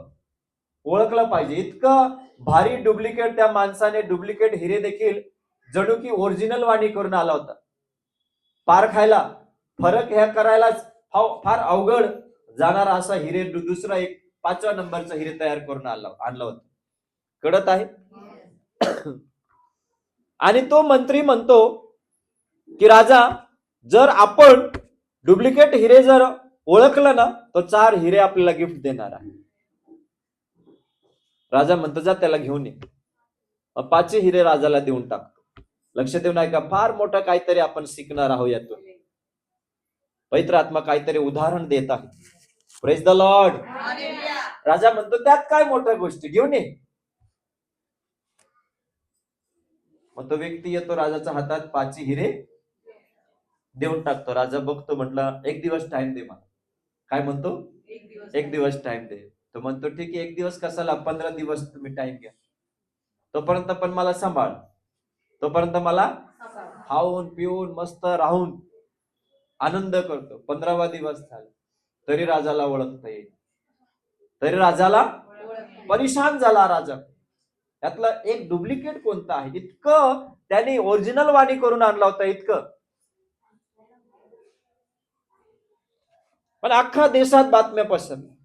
ओळखलं पाहिजे. इतकं भारी डुप्लिकेट त्या माणसाने डुप्लिकेट हिरे देखील जणू की ओरिजिनल वाणी करून आला होता. पार खायला, फरक ह्या करायलाच फार अवघड जाणारा असा हिरे दुसरा एक 5व्या नंबरचा हिरे तयार करून आणलं होतं. कळत आहे? आणि तो मंत्री म्हणतो की राजा, जर आपण डुप्लिकेट हिरे जर ओळखलं ना, तर 4 हिरे आपल्याला गिफ्ट देणार आहे. राजा म्हणतो जा त्याला घेऊन ये. 5 हिरे राजाला देऊन टाकतो. लक्ष देऊन ऐका, फार मोठं काहीतरी आपण शिकणार आहोत यातून. पवित्र आत्मा काहीतरी उदाहरण देत आहे. Praise the Lord. हालेलुया. राजा म्हणतो त्यात काय मोठ्या गोष्टी, घेऊन ये. मग तो व्यक्ती येतो, राजाच्या हातात 5 हिरे देऊन टाकतो. राजा बघतो, म्हटलं 1 दिवस टाइम दे मला. काय म्हणतो? 1 दिवस टाइम दे. तो म्हणतो ठीक आहे, 1 दिवस कशाला, 15 दिवस तुम्ही टाइम घ्या. तोपर्यंत पण मला सांभाळ, तोपर्यंत मला खाऊन पिऊन मस्त राहून आनंद करतो. 15वा दिवस झाला तरी राजाला ओळखता येईल, तरी राजाला परेशान झाला राजा. त्यातलं एक डुप्लिकेट कोणतं आहे? इतकं त्याने ओरिजिनल वाणी करून आणला होता, इतकं. पण अख्खा देशात बातम्या पसरल्या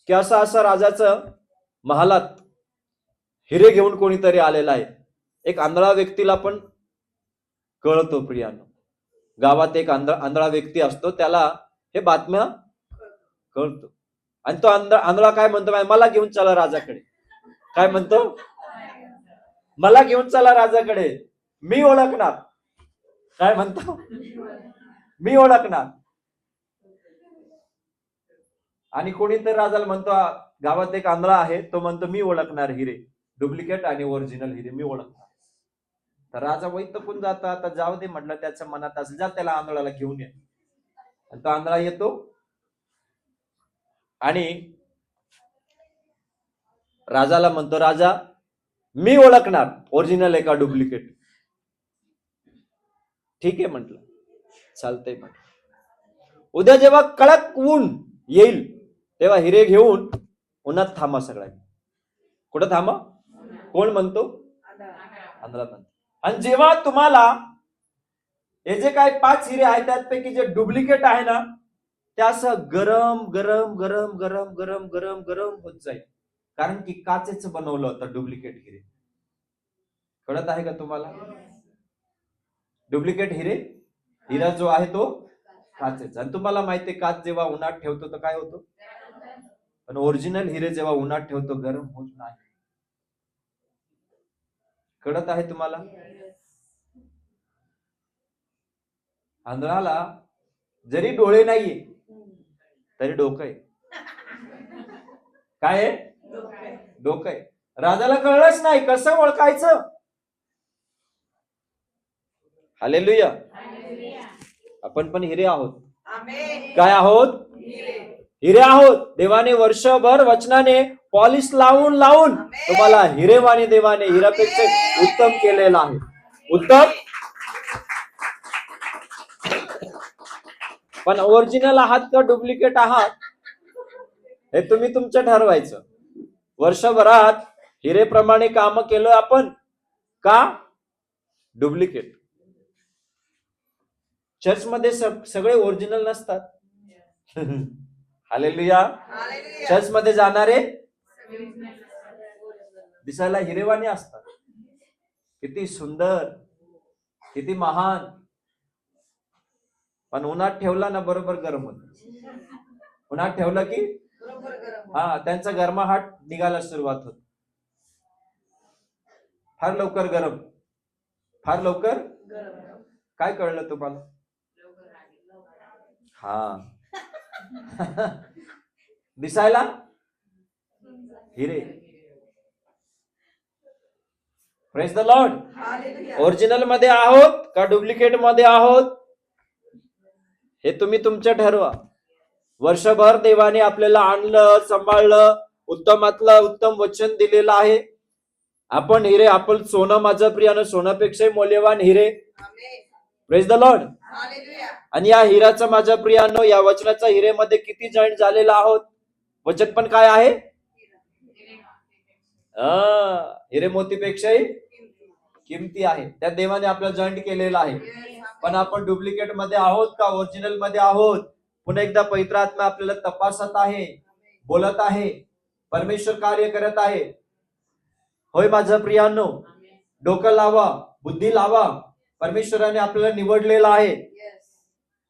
की असं राजाचं महालात हिरे घेऊन कोणीतरी आलेला आहे. एक आंधळा व्यक्तीला पण कळतो प्रियानो. गावात एक आंधळा व्यक्ती असतो, त्याला हे बातम्या कळतो. आणि तो आंधळा काय म्हणतो, मला घेऊन चला राजाकडे. काय म्हणतो? मला घेऊन चला राजाकडे, मी ओळखणार. काय म्हणतो? मी ओळखणार. आणि कोणीतरी राजाला म्हणतो, गावात एक आंधळा आहे, तो म्हणतो मी ओळखणार हिरे, डुप्लिकेट आणि ओरिजिनल हिरे मी ओळखणार. तर राजा वैतकून जाता, आता जाऊ दे म्हटलं, त्याच्या मनात असेल, जा त्याला आंधळाला घेऊन ये. आणि तो आंधळा येतो आणि राजाला म्हणतो, राजा मी ओळखणार ओरिजिनल आहे का डुप्लिकेट. ठीक आहे म्हटलं, चालतंय म्हटलं. उद्या जेव्हा कडक ऊन येईल तेव्हा हिरे घेऊन उन्हात थांबा सगळ्यांनी. कुठं थांबा? कोण म्हणतो? आंधळा म्हणतो. आणि जेव्हा तुम्हाला हे जे काय 5 हिरे आहेत त्यापैकी जे डुप्लिकेट आहे ना, ते असं गरम गरम गरम गरम गरम गरम गरम होत जाईल. कारण की काचेचं बनवलं होतं डुप्लिकेट हिरे. कळत आहे का तुम्हाला? डुप्लिकेट हिरा जो आहे तो काचेचा. आणि तुम्हाला माहितीये, काच जेव्हा उन्हात ठेवतो तर काय होतो, पण ओरिजिनल हिरे जेव्हा उन्हात ठेवतो गरम होत नाही. कळत आहे तुम्हाला? आंधळाला जरी डोळे नाहीये तरी डोकं आहे. काय आहे? डोकं आहे. राजाला कळलंच नाही, कसं ओळखायचं? हालेलुया. आपण पण हिरे आहोत. काय आहोत? हिरे आहोत. देवाने वर्षभर वचनाने पॉलिश लावून लावून तुम्हाला हिरेवाने देवाने हिरापेक्षा उत्तम केलेला आहे. उत्तम. पण ओरिजिनल आहात का डुप्लिकेट आहात हे तुम्ही तुमचं ठरवायचं. वर्षभरात हिरेप्रमाणे काम केलं आपण का डुप्लिकेट? चर्चमध्ये सगळे ओरिजिनल नसतात. हालेलुया. चर्चमध्ये जाणारे दिसायला हिरेवाने असतात. किती सुंदर, किती महान, पण उन्हात ठेवला ना बरोबर गरम होत. उन्हात ठेवलं की त्यांचा गरमाहाट निघायला सुरुवात होत. फार लवकर गरम, फार लवकर. काय कळलं तुम्हाला? दिसायला हिरे. Praise the Lord. ओरिजिनल मध्ये आहोत का डुप्लिकेट मध्ये आहोत हे तुम्ही तुमचं ठरवा. वर्षभर देवाने आपल्याला आणलं, सांभाळलं, उत्तमातलं उत्तम वचन दिलेलं आहे. आपण हिरे, आपण सोनं, माझं प्रियानं सोन्यापेक्षाही मौल्यवान हिरे. Praise the Lord. आणि या हिराचा माझ्या प्रियानो, या वचनाचा हिरेमध्ये किती जॉईंट झालेला आहोत. वचन पण काय आहे? हिरे मोतीपेक्षाही किमती आहे. त्या देवाने आपल्याला जॉईंट केलेला आहे. पण आपण डुप्लिकेट मध्ये आहोत का ओरिजिनल मध्ये आहोत? पुन्हा एकदा पवित्र आत्मा आपल्याला तपासत आहे, बोलत आहे, परमेश्वर कार्य करत आहे. होय माझं प्रियानो, डोकं लावा, बुद्धी लावा. परमेश्वराने आपल्याला निवडलेलं आहे.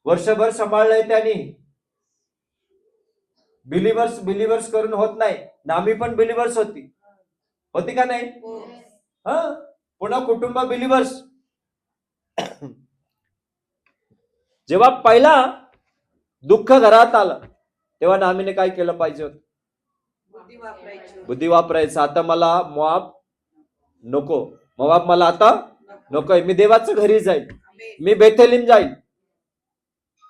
वर्षभर सांभाळलंय त्यांनी. बिलिव्हर्स करून होत नाही. नामी पण बिलिव्हर्स होती का नाही? पुन्हा कुटुंब बिलिव्हर्स. जेव्हा पहिला दुःख घरात आलं तेव्हा नामीने काय केलं पाहिजे होतं? बुद्धी वापरायचं. आता मला मोआब नको, मोआब मला आता नकोय. मी देवाच्या घरी जाईल, मी बेथेलीम जाईल.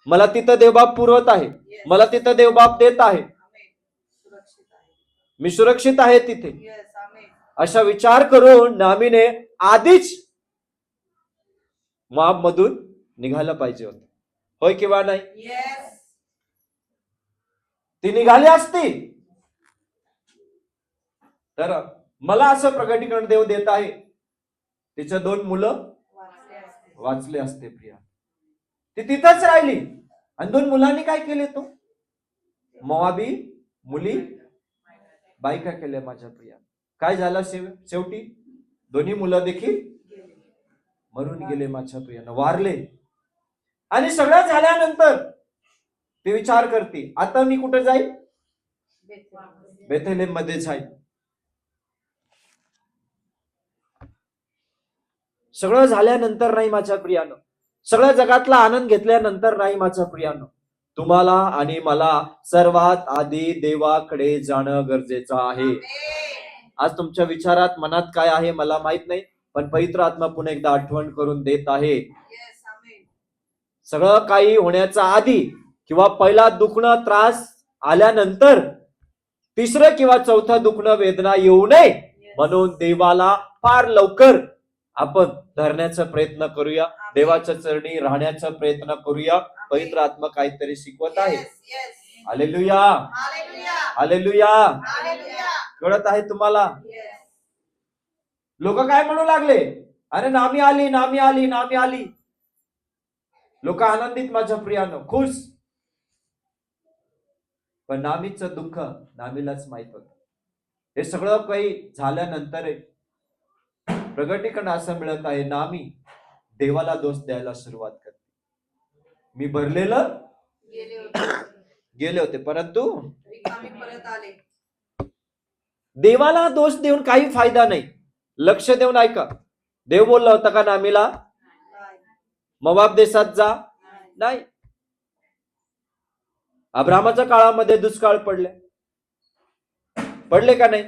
मला तिथं देवबाप पुरवत आहे, मला तिथं देवबाप देत आहे, मी सुरक्षित आहे तिथे. अशा विचार करून नामीने आधीच मोआब मधून निघायला पाहिजे होतं. होय किंवा नाही? ती निघाली असती तर मला असं प्रकटीकरण देव देत आहे, तिच्या 2 मुलं वाचले असते. प्रिया ती तिथंच राहिली आणि 2 मुलांनी काय केले? तो मोआबी मुली बायका केल्या. माझ्या प्रिया काय झालं शेवटी? दोन्ही मुलं देखील मरून गेले माझ्या प्रियानं, वारले. आणि सगळं झाल्यानंतर ते विचार करते, आता मी कुठे जाईल? बेथलेम मध्ये जाईल. सगळं झाल्यानंतर नाही माझ्या प्रियानं, सगळ्या जगातला आनंद घेतल्यानंतर नाही माझ्या प्रियानं, तुम्हाला आणि मला सर्वात आधी देवाकडे जाणं गरजेचं आहे. आज तुमच्या विचारात मनात काय आहे मला माहित नाही, पण पवित्र आत्मा पुन्हा एकदा आठवण करून देत आहे. सगळं काही होण्याच्या आधी किंवा पहिला दुखणं त्रास आल्यानंतर तिसरं किंवा चौथं दुखणं वेदना येऊ नये म्हणून देवाला फार लवकर आपण धरण्याचा प्रयत्न करूया, देवाच्या चरणी राहण्याचा प्रयत्न करूया. पवित्र आत्मा काहीतरी शिकवत आहे. Hallelujah, hallelujah. कळत आहे तुम्हाला? लोक काय म्हणू लागले? अरे नामी आली, नामी आली, नामी आली. लोक आनंदित माझ्या प्रियानं, खुश. पण नामीचं दुःख नामीलाच माहित होत. हे सगळं काही झाल्यानंतर प्रगटीकडे असं मिळत आहे, नामी देवाला दोष द्यायला सुरुवात करते. मी भरलेलं गेले होते परंतु परत आले. देवाला दोष देऊन काही फायदा नाही. लक्ष देऊन ऐका, देव बोलला होता का नामीला मोआब देशात जा? नाही. अब्रामाच्या काळामध्ये दुष्काळ पडले का नाही?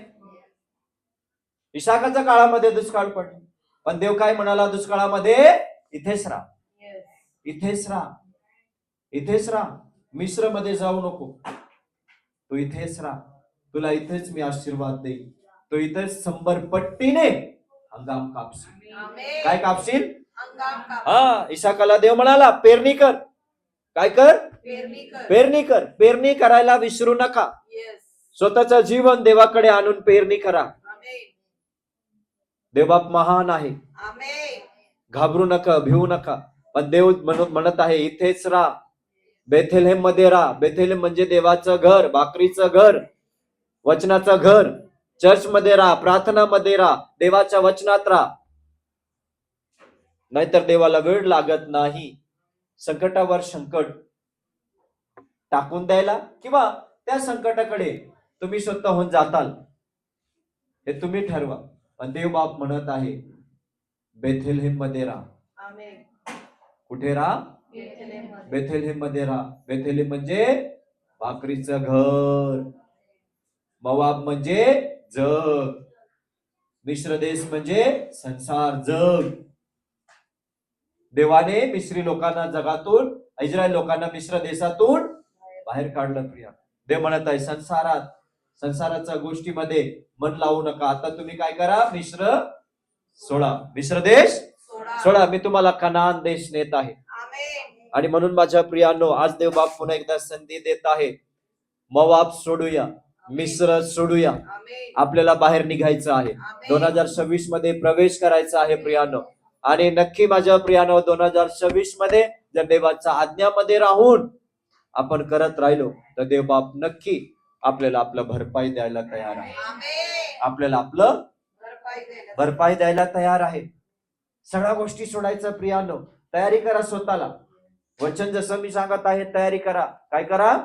इसाकाच्या काळामध्ये दुष्काळ पडले, पण देव काय म्हणाला दुष्काळामध्ये? इथेच राहा, इथेच राहा, इथेच राहा. मिस्र मध्ये जाऊ नको, तू इथेच राहा, तुला इथेच मी आशीर्वाद देईन. तो इथेच 100 पट्टीने हंगाम कापशील. काय कापशील? हा. इसाकाला देव म्हणाला पेरणी कर. काय कर? पेरणी कर. पेरणी करायला विसरू नका. स्वतःचं जीवन देवाकडे आणून पेरणी करा. देवबाप महान आहे, घाबरू नका, भिवू नका. पण देव म्हणत आहे इथेच राहा, बेथलेम मध्ये राहा. बेथलेम म्हणजे देवाचं घर, भाकरीचं घर, वचनाचं घर. चर्च मध्ये राहा, प्रार्थना मध्ये राहा, देवाच्या वचनात राहा. नाहीतर देवाला वेळ लागत नाही संकटावर संकट टाकून द्यायला किंवा त्या संकटाकडे तुम्ही स्वतःहून जाताल हे तुम्ही ठरवा. पण देव बाप म्हणत आहे बेथलेम मध्ये राहा. कुठे राहा? बेथलेम मध्ये राहा. बेथलेम म्हणजे भाकरीचं घर, मोआब म्हणजे जग, मिश्र देश म्हणजे संसार, जग. देवाने मिश्री लोकांना जगातून, इस्रायल लोकांना मिश्र देशातून बाहेर काढलं. प्रिया, देव म्हणत आहे संसाराच्या गोष्टीमध्ये मन लावू नका. आता तुम्ही काय करा? मिश्र सोडा, मिश्र देश सोडा. मी तुम्हाला कनान देश नेत आहे. आणि म्हणून माझ्या प्रियानो, आज देव बाप पुन्हा एकदा संधी देत आहे. मोआब सोडूया, मिश्र सोडूया. आपल्याला बाहेर निघायचं आहे. 2026 मध्ये प्रवेश करायचा आहे प्रियानो. आणि नक्की माझ्या प्रियानो 2026 मध्ये जर देवाच्या आज्ञामध्ये राहून आपण करत राहिलो तर देव बाप नक्की आपल्याला आपलं भरपाई द्यायला तयार आहे. आपल्याला आपलं भरपाई द्यायला तयार आहे. सगळ्या गोष्टी सोडायचं प्रियानो. तयारी करा स्वतःला. वचन जसं मी सांगत आहे तयारी करा. काय करा?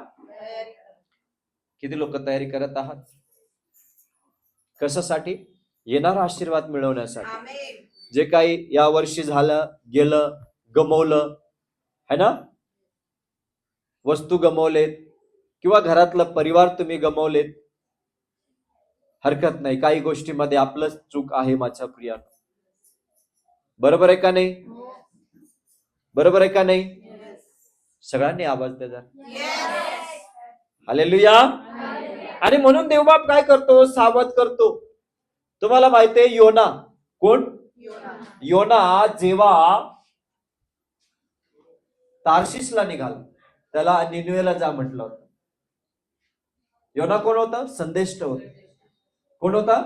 किती लोक तयारी करत आहात? कशासाठी? येणारा आशीर्वाद मिळवण्यासाठी. जे काही या वर्षी झालं, गेलं, गमवलं है ना, वस्तू गमवलेत किंवा घरातलं परिवार तुम्ही गमवलेत, हरकत नाही. काही गोष्टीमध्ये आपलंच चूक आहे माझ्या प्रिया. बरोबर आहे का नाही? बरोबर आहे का नाही? सगळ्यांनी आवाज द्या. हालेलुया. आणि म्हणून देवबाप काय करतो? सावध करतो. तुम्हाला माहितीये योना कोण? योना जेव्हा तार्शिसला निघाला, त्याला निनवेला जा म्हटलं होतं. योना कोण होता? संदेष्ट होता. कोण होता?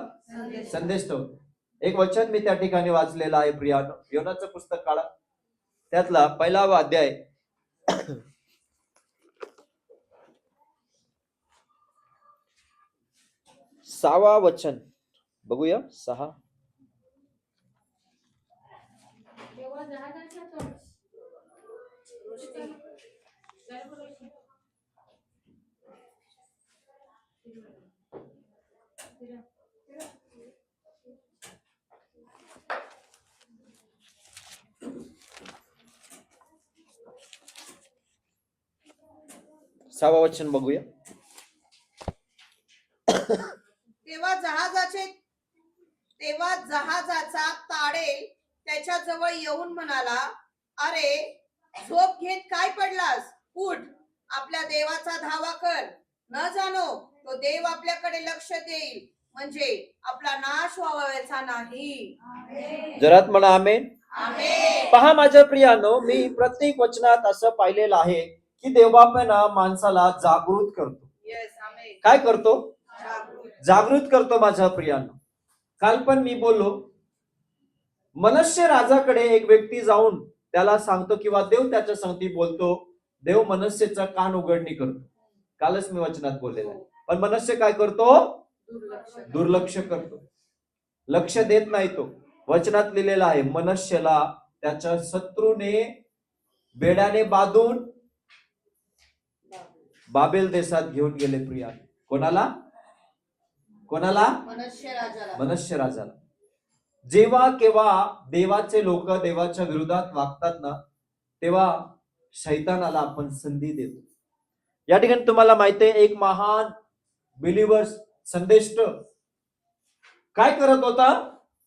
संदेष्ट होता. एक वचन मी त्या ठिकाणी वाचलेलं आहे प्रियानो. योनाचं पुस्तक काढा, त्यातला 1वा अध्याय 6वा वचन बघूया. 6. सहावं वचन बघूया. तेव्हा जहाजाचा ताडेल त्याच्या जवळ येऊन म्हणाला, अरे झोप घेत काय पडलास? उठ, आपल्या देवाचा धावा कर. न जाणो तो देव आपल्याकडे लक्ष देईल, म्हणजे आपला नाश व्हावायचा नाही. जरात म्हणा आमेन. आमेन. पहा माझ्या प्रियानो, मी प्रत्येक वचनात असं पाहिलेलं आहे की देवबापांना माणसाला जागृत करतो. Yes, आमेन. काय करतो? जागृत. जागृत करतो माझ्या प्रियानो. काल पण मी बोललो, मनुष्य राजाकडे एक व्यक्ती जाऊन त्याला सांगतो किंवा देव त्याच्या संगती बोलतो, देव मनुष्याचा कान उघडणी करतो. कालच मी वचनात बोललेलं आहे. पण मनुष्य काय करतो? दुर्लक्ष करतो, लक्ष देत नाही. तो वचनात लिहिलेला आहे, मनुष्याला त्याच्या शत्रूने बेड्याने बांधून बाबेल देशात घेऊन गेले. प्रिया, कोणाला? मनुष्य राजाला. जेव्हा केव्हा देवाचे लोक देवाच्या विरोधात वागतात ना, तेव्हा शैतानाला आपण संधी देतो. या ठिकाणी तुम्हाला माहिती आहे, एक महान बिलीवर्स संदेष्ट काय करत होता?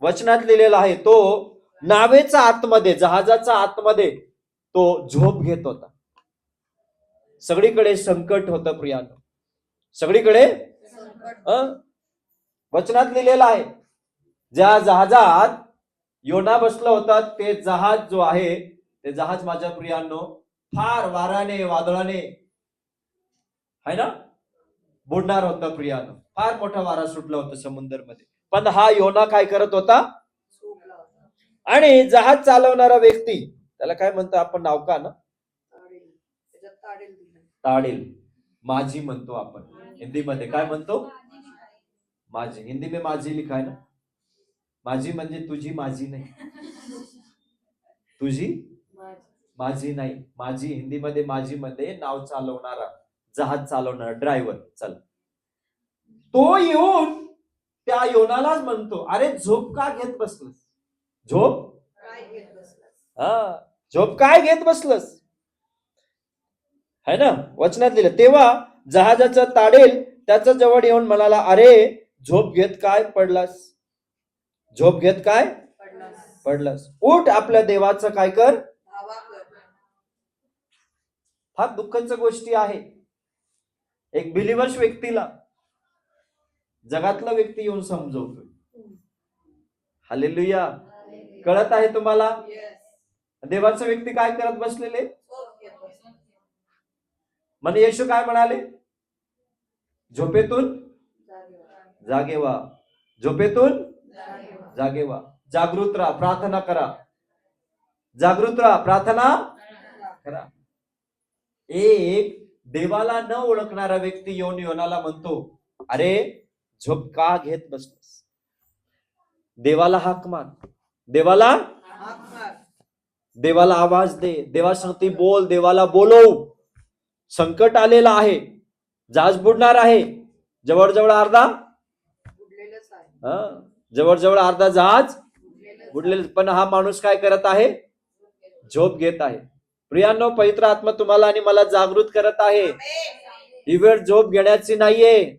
वचनात लिहिलेला आहे, तो नावेचा आतमध्ये, जहाजाचा आतमध्ये तो झोप घेत होता. सगळीकडे संकट होतं प्रियानो, सगळीकडे. वचनात लिहिलेला आहे, ज्या जहाजात योना बसला होता ते जहाज जो आहे, ते जहाज माझ्या प्रियांनो फार वाराने वादळाने है ना बुडणार होता. प्रियानो, फार मोठा वारा सुटला होता समुद्रामध्ये. पण हा योना काय करत होता? आणि जहाज चालवणारा व्यक्ती, त्याला काय म्हणतो आपण, नाव का ना? ताडेल, माझी म्हणतो आपण हिंदीमध्ये. काय म्हणतो? माझी. हिंदी में माझी लिखा है ना. माझी म्हणजे तुझी, माझी नाही. तुझी माझी नाही, माझी हिंदीमध्ये माझी मध्ये नाव चालवणारा, जहाज चालवणारा, ड्रायव्हर. चल, तो येऊन त्या योनालाच म्हणतो, अरे झोप का घेत बसलस? झोप झोप काय घेत बसलस, है ना. वचनात लिहिलं, तेव्हा जहाजाचा ताडेल त्याच्या जवळ येऊन म्हणाला, अरे झोप घेत काय पडलास? झोप घेत काय पडलास? उठ, आपल्या देवाचं काय कर? फार दुःखाच्या गोष्टी आहे. एक बिलिव्हर्स व्यक्तीला जगातला व्यक्ती येऊन समजवतोय. हालेलुया. कळत आहे तुम्हाला? देवाचा व्यक्ती काय करत बसलेले? म्हणजे येशू काय म्हणाले? झोपेतून जागे व्हा, झोपेतून जागे व्हा, जागृत राहा, प्रार्थना करा. जागृत राहा, प्रार्थना करा. एक देवाला न ओळखणारा व्यक्ती येऊन योनाला म्हणतो, अरे झोप का घेत बसलास? देवाला हाक मार, देवाला देवाला आवाज दे, देवा सांगती बोल, देवाला बोलव. संकट आलेला आहे, जहाज बुडणार आहे. जवळजवळ अर्धा जहाज बुडलेलं. पण हा माणूस काय करत आहे? झोप घेत आहे. प्रियांनो, पवित्र आत्मा तुम्हाला आणि मला जागृत करत आहे. ही वेळ झोप घेण्याची नाहीये.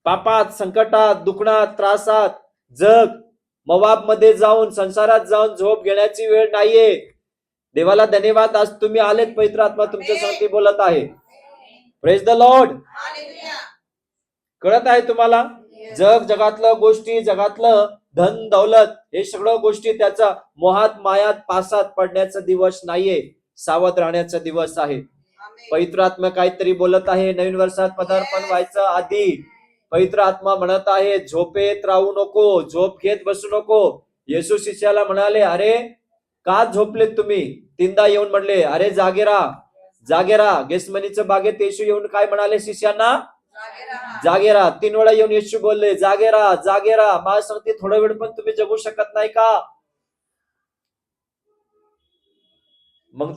पापात, संकटात, दुखणात, त्रासात, जग मवाब मध्ये जाऊन, संसारात जाऊन झोप घेण्याची वेळ नाहीये. देवाला धन्यवाद, आज तुम्ही आलेत. पवित्र आत्मा तुमच्या संगती बोलत आहे. Praise the Lord. कळत आहे तुम्हाला? जग, जगातलं गोष्टी, जगातलं धन दौलत, हे सगळं गोष्टी त्याचा मोहात, मायात, पासात पडण्याचा दिवस नाहीये, सावध राहण्याचा दिवस आहे. पवित्र आत्मा काहीतरी बोलत आहे. नवीन वर्षात पदार्पण व्हायचं आधी पवित्र आत्मा म्हणत आहे, झोपेत राहू नको, झोप घेत बसू नको. येशू शिष्याला म्हणाले, अरे का झोपलेत तुम्ही? तीनदा येऊन म्हणले, अरे जागे राहा, जागे राहा. गेसमनीच्या बागेत येशू येऊन काय म्हणाले शिष्यांना? जागे राहा. 3 वेळा येऊन येशू बोलले, जागे राहा, जागे राहा. मला सांगते, थोडा वेळ पण तुम्ही जगू शकत नाही का? मग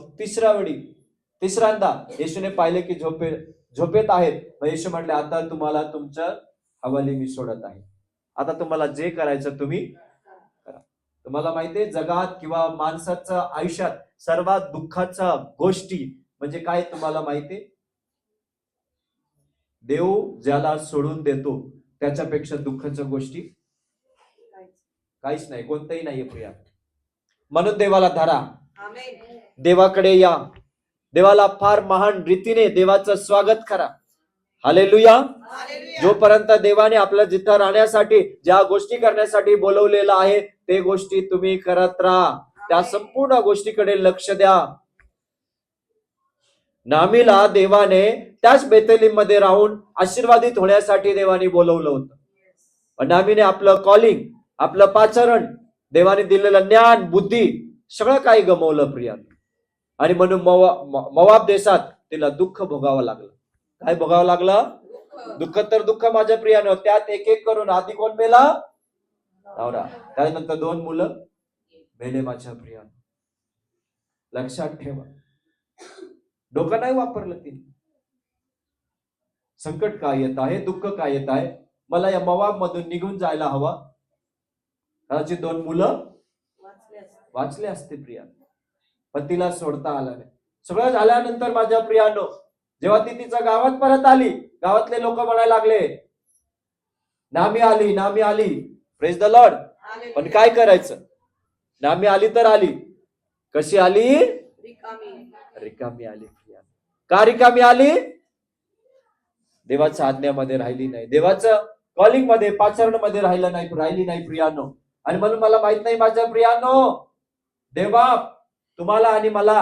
तिसऱ्यांदा येशूने पाहिले की झोपेत आहेत. मग येशू म्हटले, आता तुम्हाला तुमच्या हवाली मी सोडत आहे. आता तुम्हाला जे करायचं तुम्ही करा. तुम्हाला माहितीये जगात किंवा माणसाच्या आयुष्यात सर्वात दुःखाच्या गोष्टी म्हणजे काय तुम्हाला माहितीये? देव ज्याला सोडून देतो त्याच्यापेक्षा दुःखाच्या गोष्टी काहीच नाही, कोणतंही नाहीये प्रिया. म्हणून देवाला धरा, आमेन. देवाकडे या, देवाला फार महान रीतीने देवाचं स्वागत करा. हालेलुया. हालेलुया. जोपर्यंत देवाने आपल्या जिथं राहण्यासाठी ज्या गोष्टी करण्यासाठी बोलवलेलं आहे ते गोष्टी तुम्ही करत राहा. त्या संपूर्ण गोष्टीकडे लक्ष द्या. नामीला देवाने त्याच बेथेलीम मध्ये राहून आशीर्वादित होण्यासाठी देवाने बोलवलं होतं. पण नामीने आपलं कॉलिंग, आपलं पाचारण, देवाने दिलेलं ज्ञान, बुद्धी सगळं काही गमावलं प्रिया. आणि म्हणून मोवाब देशात तिला दुःख भोगावं लागलं. काय भोगावं लागलं? दुःख तर दुःख माझ्या प्रियानं. त्यात एक एक करून आधी कोण मेला? नवरा. त्यानंतर 2 मुलं मेले माझ्या प्रियानं. लक्षात ठेवा, डोकं नाही वापरलं तिने. संकट काय येत आहे, दुःख काय येत आहे, मला या मोवाब मधून निघून जायला हवा. कदाचित 2 मुलं वाचले असते प्रिया, पण तिला सोडता आला नाही. सगळं झाल्यानंतर माझ्या प्रियानो, जेव्हा ती तिच्या गावात परत आली, गावातले लोक म्हणायला लागले, नामी आली, नामी आली. Praise the Lord. पण काय करायचं? नामी आली तर आली. कशी आली? रिकामी आली. का रिकामी आली? देवाच्या आज्ञामध्ये राहिली नाही, देवाचं कॉलिंग मध्ये, पाचारण मध्ये राहिली नाही प्रियानो. आणि म्हणून मला माहित नाही माझ्या प्रियानो, देवा तुम्हाला आणि मला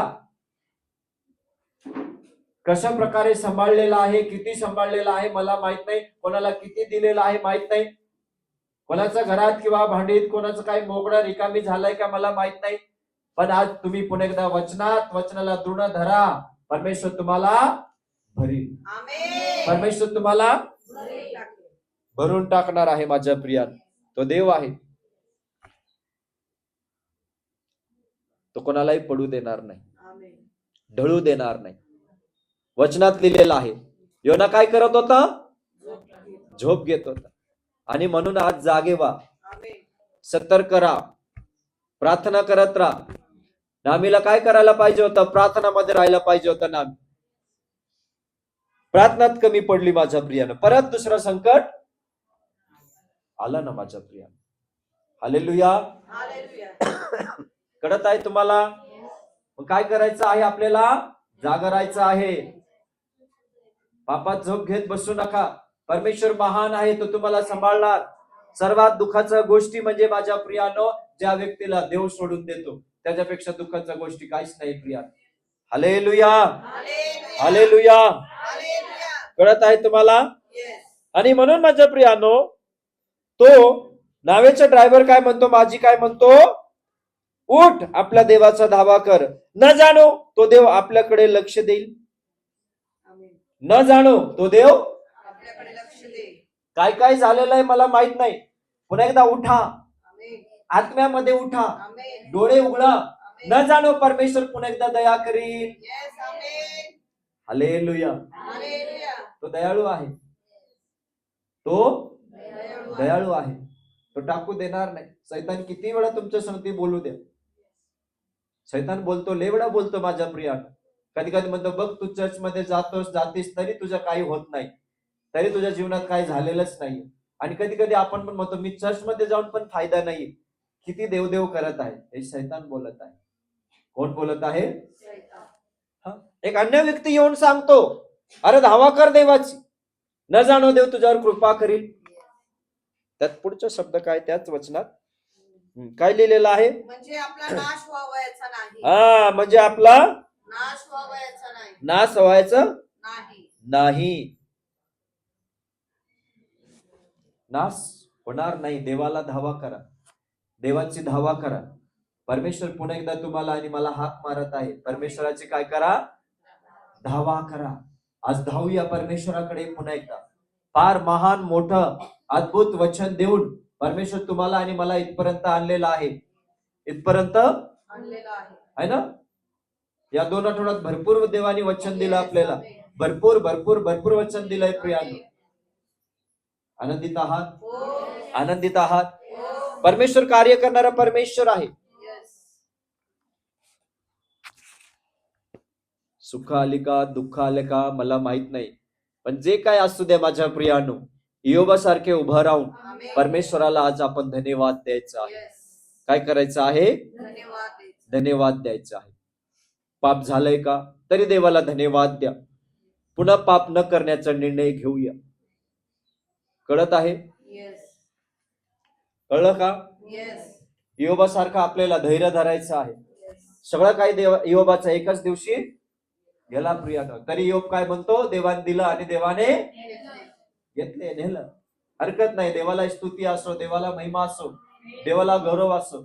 कशा प्रकारे सांभाळलेला आहे, किती सांभाळलेला आहे मला माहित नाही. कोणाला किती दिलेलं आहे माहित नाही. कोणाच्या घरात किंवा भांडीत कोणाचं काही मोगडं रिकामी झालंय का मला माहित नाही. पण आज तुम्ही पुन्हा एकदा वचनाला दृढ धरा. परमेश्वर तुम्हाला भरील. परमेश्वर तुम्हाला भरून टाकणार आहे माझ्या प्रिया. तो देव आहे, तो कोणालाही पडू देणार नाही, ढळू देणार नाही. वचनात लिहिलेलं आहे. योना काय करत होता? झोप घेत होता. आणि म्हणून आज जागे व्हा, सतर्क राहा, प्रार्थना करत राहा. नामीला काय करायला पाहिजे होतं? प्रार्थनामध्ये राहायला पाहिजे होतं. नामी प्रार्थनात कमी पडली माझ्या प्रियानं. परत दुसरं संकट आलं ना माझ्या प्रियानं. हालेलुया. कळत आहे तुम्हाला? मग काय करायचं आहे? आपल्याला जागरायचं आहे. पापात झोप घेत बसू नका. परमेश्वर महान आहे, तो तुम्हाला सांभाळणार. सर्वात दुःखाच्या गोष्टी म्हणजे माझ्या प्रियानो, ज्या व्यक्तीला देव सोडून देतो त्याच्यापेक्षा दुःखाच्या गोष्टी काहीच नाही प्रिया. हालेलुया. हालेलुया. कळत आहे तुम्हाला? आणि म्हणून माझ्या प्रियानो, तो नावेचा ड्रायव्हर काय म्हणतो, माझी काय म्हणतो? उठ, आपल्या देवाचा धावा कर. न जाणो तो देव आपल्याकडे लक्ष देईल. न जाणो तो देव आपल्याकडे लक्ष दे. काय काय झालेलं आहे मला माहित नाही. पुन्हा एकदा उठा, आत्म्यामध्ये उठा, डोळे उघडा. न जाणो परमेश्वर पुन्हा एकदा दया करील. हालेलुया. तो दयाळू आहे, तो दयाळू आहे, तो टाकू देणार नाही. सैतान किती वेळा तुमच्या संगती बोलू द्या. सैतान बोलतो, लय वेळा बोलतो माझ्या प्रिया. कधी कधी म्हणतो, बघ तू चर्च मध्ये जातीस तरी तुझं काही होत नाही, तरी तुझ्या जीवनात काही झालेलंच नाही. आणि कधी कधी आपण पण म्हणतो, मी चर्च मध्ये जाऊन पण फायदा नाही. किती देवदेव करत आहे. हे सैतान बोलत आहे. कोण बोलत आहे? एक अन्य व्यक्ती येऊन सांगतो, अरे धावा कर देवाची, न जाणो देव तुझ्यावर कृपा करील. त्यात पुढचा शब्द काय? त्याच वचनात काय लिहिलेलं आहे? म्हणजे आपला नाश व्हावयाचा नाही. हा, म्हणजे आपला नाश व्हावयाचा नाही. नाश व्हायचं नाही. नाश होणार नाही. देवाला धावा करा, देवाची धावा करा. परमेश्वर पुन्हा एकदा तुम्हाला आणि मला हाक मारत आहे. परमेश्वराची काय करा? धावा करा. आज धावूया परमेश्वराकडे पुन्हा एकदा. फार महान मोठं अद्भुत वचन देऊन परमेश्वर तुम्हाला आणि मला इथपर्यंत आणलेलं आहे. इथपर्यंत आणलेला आहे ना? या 2 आठवड्यात भरपूर देवाने वचन दिलं आपल्याला. भरपूर भरपूर भरपूर वचन दिलंय प्रियानो. आनंदित आहात? हो. आनंदित आहात? हो. परमेश्वर कार्य करणारा परमेश्वर आहे. Yes. सुख आली का दुःख आले का मला माहित नाही, पण जे काय असू द्या माझ्या प्रियानो, इयोबासारखे उभं राहून Amen. परमेश्वराला आज आपण धन्यवाद द्यायचा आहे. Yes. काय करायचं आहे? धन्यवाद. धन्यवाद द्यायचा आहे. पाप झालंय का तरी देवाला धन्यवाद द्या. पुन्हा पाप न करण्याचा निर्णय घेऊया. कळत आहे? Yes. कळलं का? Yes. इयोबासारखा आपल्याला धैर्य धरायचं आहे. Yes. सगळं काही इयोबाचा एकाच दिवशी गेला प्रियानो. तरी इयोब काय म्हणतो? देवाने दिलं आणि देवाने घेतले, नेलं. हरकत नाही. देवाला स्तुती असो, देवाला महिमा असो, देवाला गौरव असो.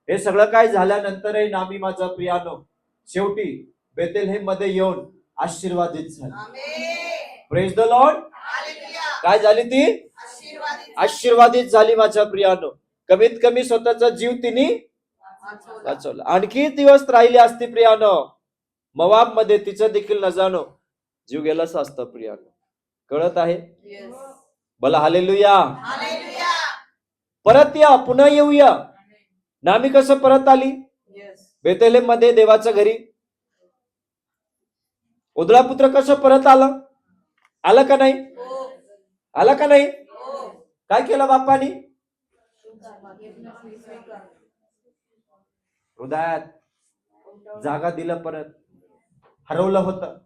हे सगळं काय झाल्यानंतरही नामी माझा प्रियानो शेवटी बेथलेहेम मध्ये येऊन आशीर्वादित झाले. Amen. Praise the Lord. Hallelujah. काय झाली ती? आशीर्वादित. आशीर्वादित झाली माझ्या प्रियानो. कमीत कमी स्वतःचा जीव तिने वाचवला. वाचवला. आणखी दिवस राहिले असते प्रियानो, मोवाब मध्ये तिचं देखील न जाणो जीव गेलाच असतं प्रियानो. कळत आहे? Yes. बोला हालेलुया. Hallelujah. परत या, पुन्हा येऊया. नामी कसं परत आली? Yes. बेथलेहेम मध्ये देवाच्या घरी. उदळा पुत्र कसं परत आला का नाही? हो. आला का नाही? हो. काय केलं बाप्पानी? हृदयात जागा दिलं. परत हरवलं होतं.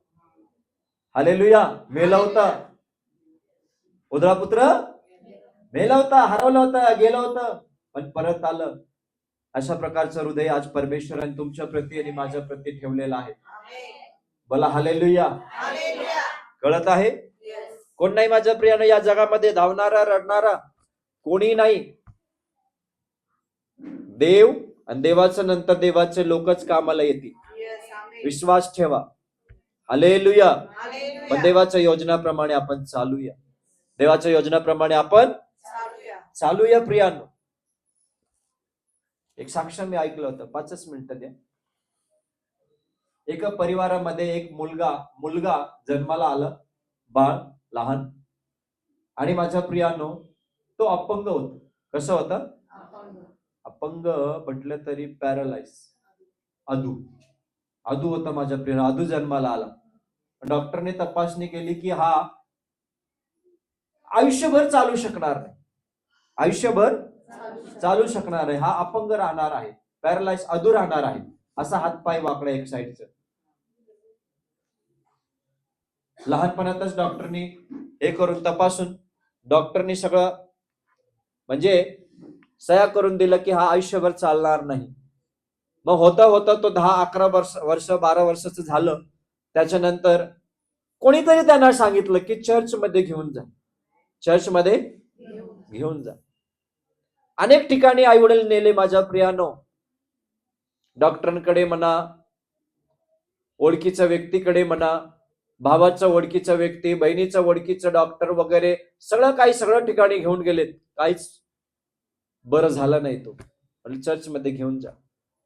हालेलुया. मेलं होतं. उदळा पुत्र मेला होता, हरवलं होतं, गेलं होतं, पण परत आलं. अशा प्रकारचं हृदय आज परमेश्वराने तुमच्या प्रती आणि माझ्या प्रती ठेवलेलं आहे. बोला हालेलुया. Hallelujah. कळत आहे? Yes. कोण नाही माझ्या प्रियानं या जगामध्ये धावणारा रडणारा कोणी नाही. देव आणि देवाचं नंतर देवाचे लोकच कामाला येतील. Yes. Amen. विश्वास ठेवा. हालेलुया. Hallelujah. पण देवाच्या योजनाप्रमाणे आपण चालूया. देवाच्या योजनाप्रमाणे आपण चालूया प्रियानो. एक साक्ष मी ऐकलं होतं. 5 मिनिटं द्या. एका परिवारामध्ये एक मुलगा जन्माला आला, बाळ लहान, आणि माझ्या प्रियानो तो अपंग होता. कसं होता? अपंग म्हटलं तरी पॅरालाइज, अधू होता माझ्या प्रियानो. अधू जन्माला आला. डॉक्टरने तपासणी केली की हा आयुष्यभर चालू शकणार नाही. आयुष्यभर चालू शकणार आहे. हा अपंग राहणार आहे, पॅरालाइज, अधू राहणार आहे. असा हात पाय वाकडा एक साईडचं. लहानपणातच डॉक्टरनी हे करून तपासून डॉक्टरनी सगळं म्हणजे सह्या करून दिलं की हा आयुष्यभर चालणार नाही. मग होता होता तो 10-11 वर्ष 12 वर्षाचं झालं. त्याच्यानंतर कोणीतरी त्यांना सांगितलं की चर्चमध्ये घेऊन जा, चर्चमध्ये घेऊन जा. अनेक ठिकाणी आई वडील नेले माझ्या प्रियानो. डॉक्टरांकडे म्हणा, ओळखीच्या व्यक्तीकडे म्हणा, भावाचा ओळखीचा व्यक्ती, बहिणीचा ओळखीचा डॉक्टर वगैरे सगळं ठिकाणी घेऊन गेलेत. काहीच बरं झालं नाही. तो चर्चमध्ये घेऊन जा.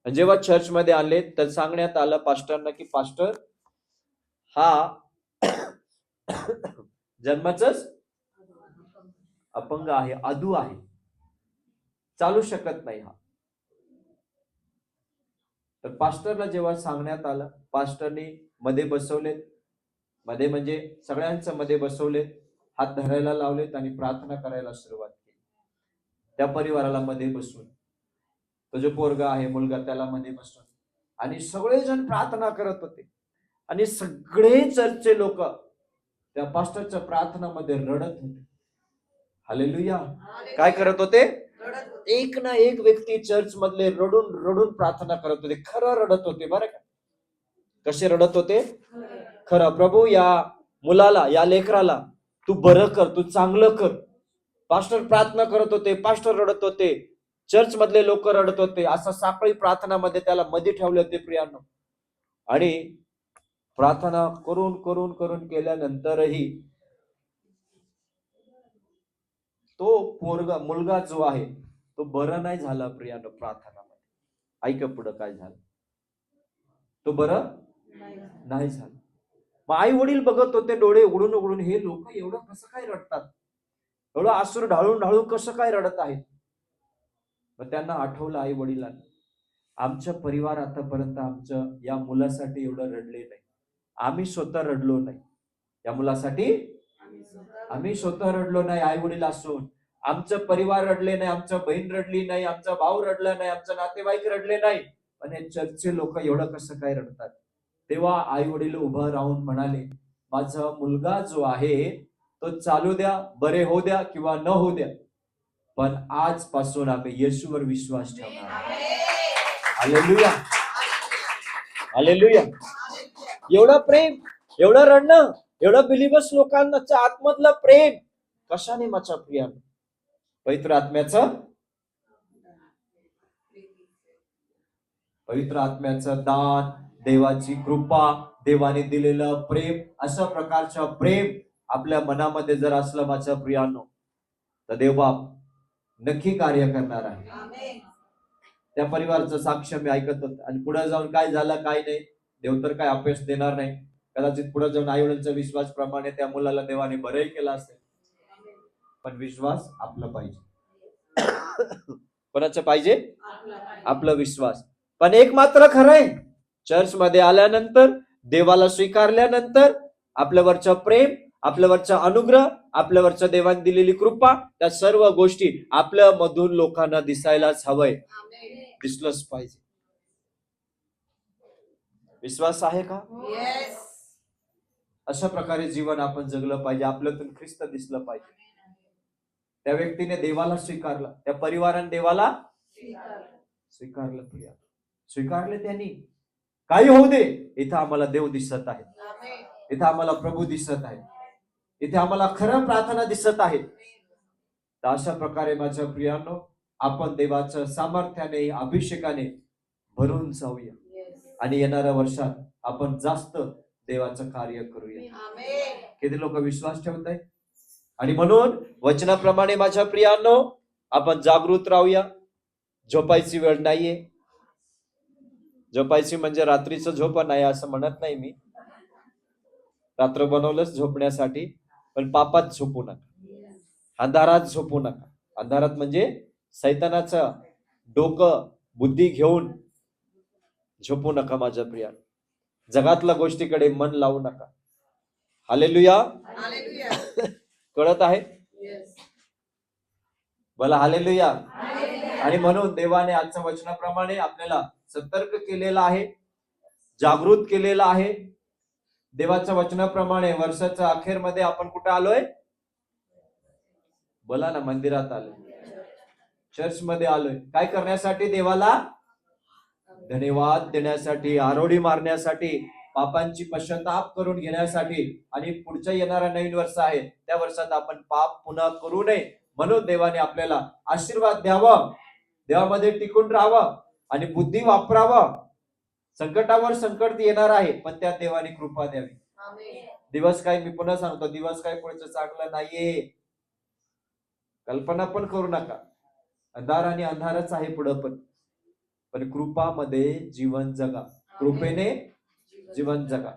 जेव्हा चर्चमध्ये आले तर सांगण्यात आलं पास्टरना की पास्टर हा जन्माचंच अपंग आहे, अधू आहे, चालू शकत नाही हा. तर पास्टरला जेव्हा सांगण्यात आलं, पास्टरनी मध्ये बसवलेत, मध्ये म्हणजे सगळ्यांचं मध्ये बसवलेत, हात धरायला लावलेत आणि प्रार्थना करायला सुरुवात केली. त्या परिवाराला मध्ये बसून, तो जो पोरगा आहे मुलगा त्याला मध्ये बसून, आणि सगळेजण प्रार्थना करत होते. आणि सगळे चर्चचे लोक त्या पास्टरच्या प्रार्थनामध्ये रडत होते. हालेलुया. काय करत होते? एक ना एक व्यक्ती चर्च मधले रडून रडून प्रार्थना करत होते. खरं रडत होते बरं का. कसे रडत होते? खरं. प्रभू या मुलाला, या लेकराला तू बरं कर, तू चांगलं कर. पास्टर प्रार्थना करत होते, पास्टर रडत होते, चर्च मधले लोक रडत होते. असं साखळी प्रार्थनामध्ये त्याला मध्ये ठेवले होते प्रियानो. आणि प्रार्थना करून करून करून केल्यानंतरही तो मुलगा जो आहे तो बरा नाही झाला प्रियानो प्रार्थनामध्ये. ऐका पुढं काय झालं. तो बरं नाही झाला. मग आई वडील बघत होते डोळे उघडून उघडून, हे लोक एवढं कसं काय रडतात, एवढं आसूर ढाळून ढाळून कसं काय रडत आहेत. मग त्यांना आठवलं आई वडिलांना, आमच्या परिवार आतापर्यंत आमच्या या मुलासाठी एवढं रडले नाही, आम्ही स्वतः रडलो नाही या मुलासाठी, आम्ही स्वतः रडलो नाही. आई वडील असून आमचं परिवार रडले नाही, आमचं बहीण रडली नाही, आमचा भाऊ रडला नाही, आमचं नातेवाईक रडले नाही, पण हे चर्चचे लोक एवढं कसं काय रडतात. तेव्हा आई वडील उभं राहून म्हणाले, माझा मुलगा जो आहे तो चालू द्या, बरे होऊ द्या किंवा न होऊ द्या, पण आजपासून आम्ही येशूवर विश्वास ठेवणार. Hallelujah, hallelujah. एवढं प्रेम, एवढं रडणं, एवढं बिलिव्हर्स लोकांचं आतमधलं प्रेम कशाने माझ्या प्रियानं? पवित्र आत्म्याचं, पवित्र आत्म्याचं दान, देवाची कृपा, देवाने दिलेलं प्रेम, अशा प्रकारचं प्रेम आपल्या मनामध्ये जर असलं माझ्या प्रियानो, तर देवबाप नक्की कार्य करणार आहे. त्या परिवाराचं साक्ष मी ऐकत होतो. आणि पुढे जाऊन काय झालं काय नाही, देव तर काय अपयश देणार नाही. कदाचित पुढे जाऊन आई वडिलांच्या विश्वास प्रमाणे त्या मुलाला देवाने बरंही केलं असेल, पण विश्वास आपला पाहिजे. कोणाचं पाहिजे? आपला विश्वास. पण एक मात्र खरंय, चर्च मध्ये आल्यानंतर, देवाला स्वीकारल्यानंतर आपल्यावरचं प्रेम, आपल्यावरचा अनुग्रह, आपल्यावरच्या देवाने दिलेली कृपा, त्या सर्व गोष्टी आपल्या मधून लोकांना दिसायलाच हवंय, दिसलंच पाहिजे. विश्वास आहे का? अशा प्रकारे जीवन आपण जगलं पाहिजे. आपल्यातून ख्रिस्त दिसलं पाहिजे. त्या व्यक्तीने देवाला स्वीकारलं, त्या परिवाराने देवाला स्वीकारलं. प्रिया, स्वीकारले त्यांनी. काही होऊ दे, इथं आम्हाला देव दिसत आहे, इथं आम्हाला प्रभू दिसत आहे, इथे आम्हाला खरं प्रार्थना दिसत आहे. तर अशा प्रकारे माझ्या प्रियांनो, आपण देवाच्या सामर्थ्याने, अभिषेकाने भरून जाऊया आणि येणाऱ्या वर्षात आपण जास्त देवाचं कार्य करूया. किती लोक विश्वास ठेवताय? आणि म्हणून वचनाप्रमाणे माझ्या प्रियांनो, आपण जागृत राहूया. झोपायची वेळ नाहीये. झोपायची म्हणजे रात्रीचं झोप नाही असं म्हणत नाही मी, रात्र बनवलंच झोपण्यासाठी, पण पापात झोपू नका, अंधारात झोपू नका. अंधारात म्हणजे सैतानाचं डोकं, बुद्धी घेऊन झोपू नका माझ्या प्रिया. जगातल्या गोष्टीकडे मन लावू नका. हालेलुया, कळत आहे? बोला हालेलुया. आणि म्हणून देवाने आजच्या वचनाप्रमाणे आपल्याला सतर्क केलेला आहे, जागृत केलेला आहे. देवाच्या वचनाप्रमाणे वर्षाच्या अखेरमध्ये आपण कुठे आलोय? बोला ना, मंदिरात आलोय, चर्च मध्ये आलोय. काय करण्यासाठी? देवाला धन्यवाद देण्यासाठी, आरोळी मारण्यासाठी, पापांची पश्चाताप करून घेण्यासाठी. आणि पुढच्या येणारा नवीन वर्ष आहे, त्या वर्षात आपण पाप पुन्हा करू नये म्हणून देवाने आपल्याला आशीर्वाद द्यावं, देवामध्ये टिकून राहावं आणि बुद्धी वापरावं. संकटावर संकट येणार आहे, पण त्या देवाने कृपा द्यावी. दिवस काय, मी पुन्हा सांगतो, दिवस काय पुढचं चांगलं नाहीये, कल्पना पण करू नका. अंधार आणि अंधारच आहे पुढं, पण कृपामध्ये जीवन जगा, कृपेने जीवन जगा.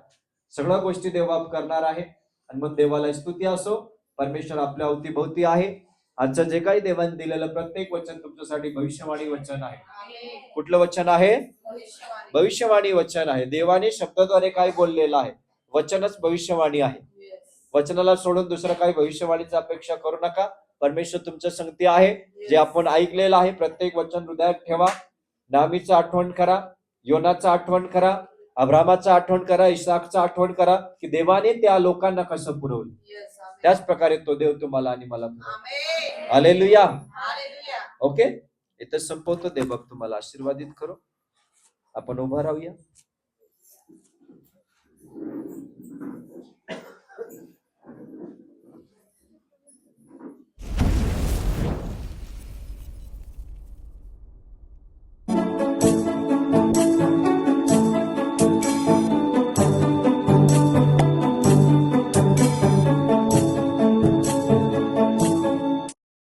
सगळ्या गोष्टी देवबाप करणार आहे. आणि मग देवाला स्तुती असो. परमेश्वर आपल्या अवतीभोवती आहे. आजचं जे काही देवाने दिलेलं प्रत्येक वचन तुमच्यासाठी भविष्यवाणी वचन आहे. कुठलं वचन आहे? भविष्यवाणी वचन आहे. देवाने शब्दाद्वारे काय बोललेलं आहे, वचनच भविष्यवाणी आहे. वचनाला सोडून दुसरं काही भविष्यवाणीची अपेक्षा करू नका. परमेश्वर तुमच्या संगती आहे. जे आपण ऐकलेलं आहे प्रत्येक वचन हृदयात ठेवा. नामीचं आठवण करा, योनाचं आठवण करा, अब्रामाचं आठवण करा, इसाकचं आठवण करा की देवाने त्या लोकांना कसं पुरवलं. त्याच प्रकारे तो देव तुम्हाला आणि मला पुरवलं. हालेलुया. ओके, इथं संपवतो. देव तुम्हाला आशीर्वादित करो. आपण उभा राहूया.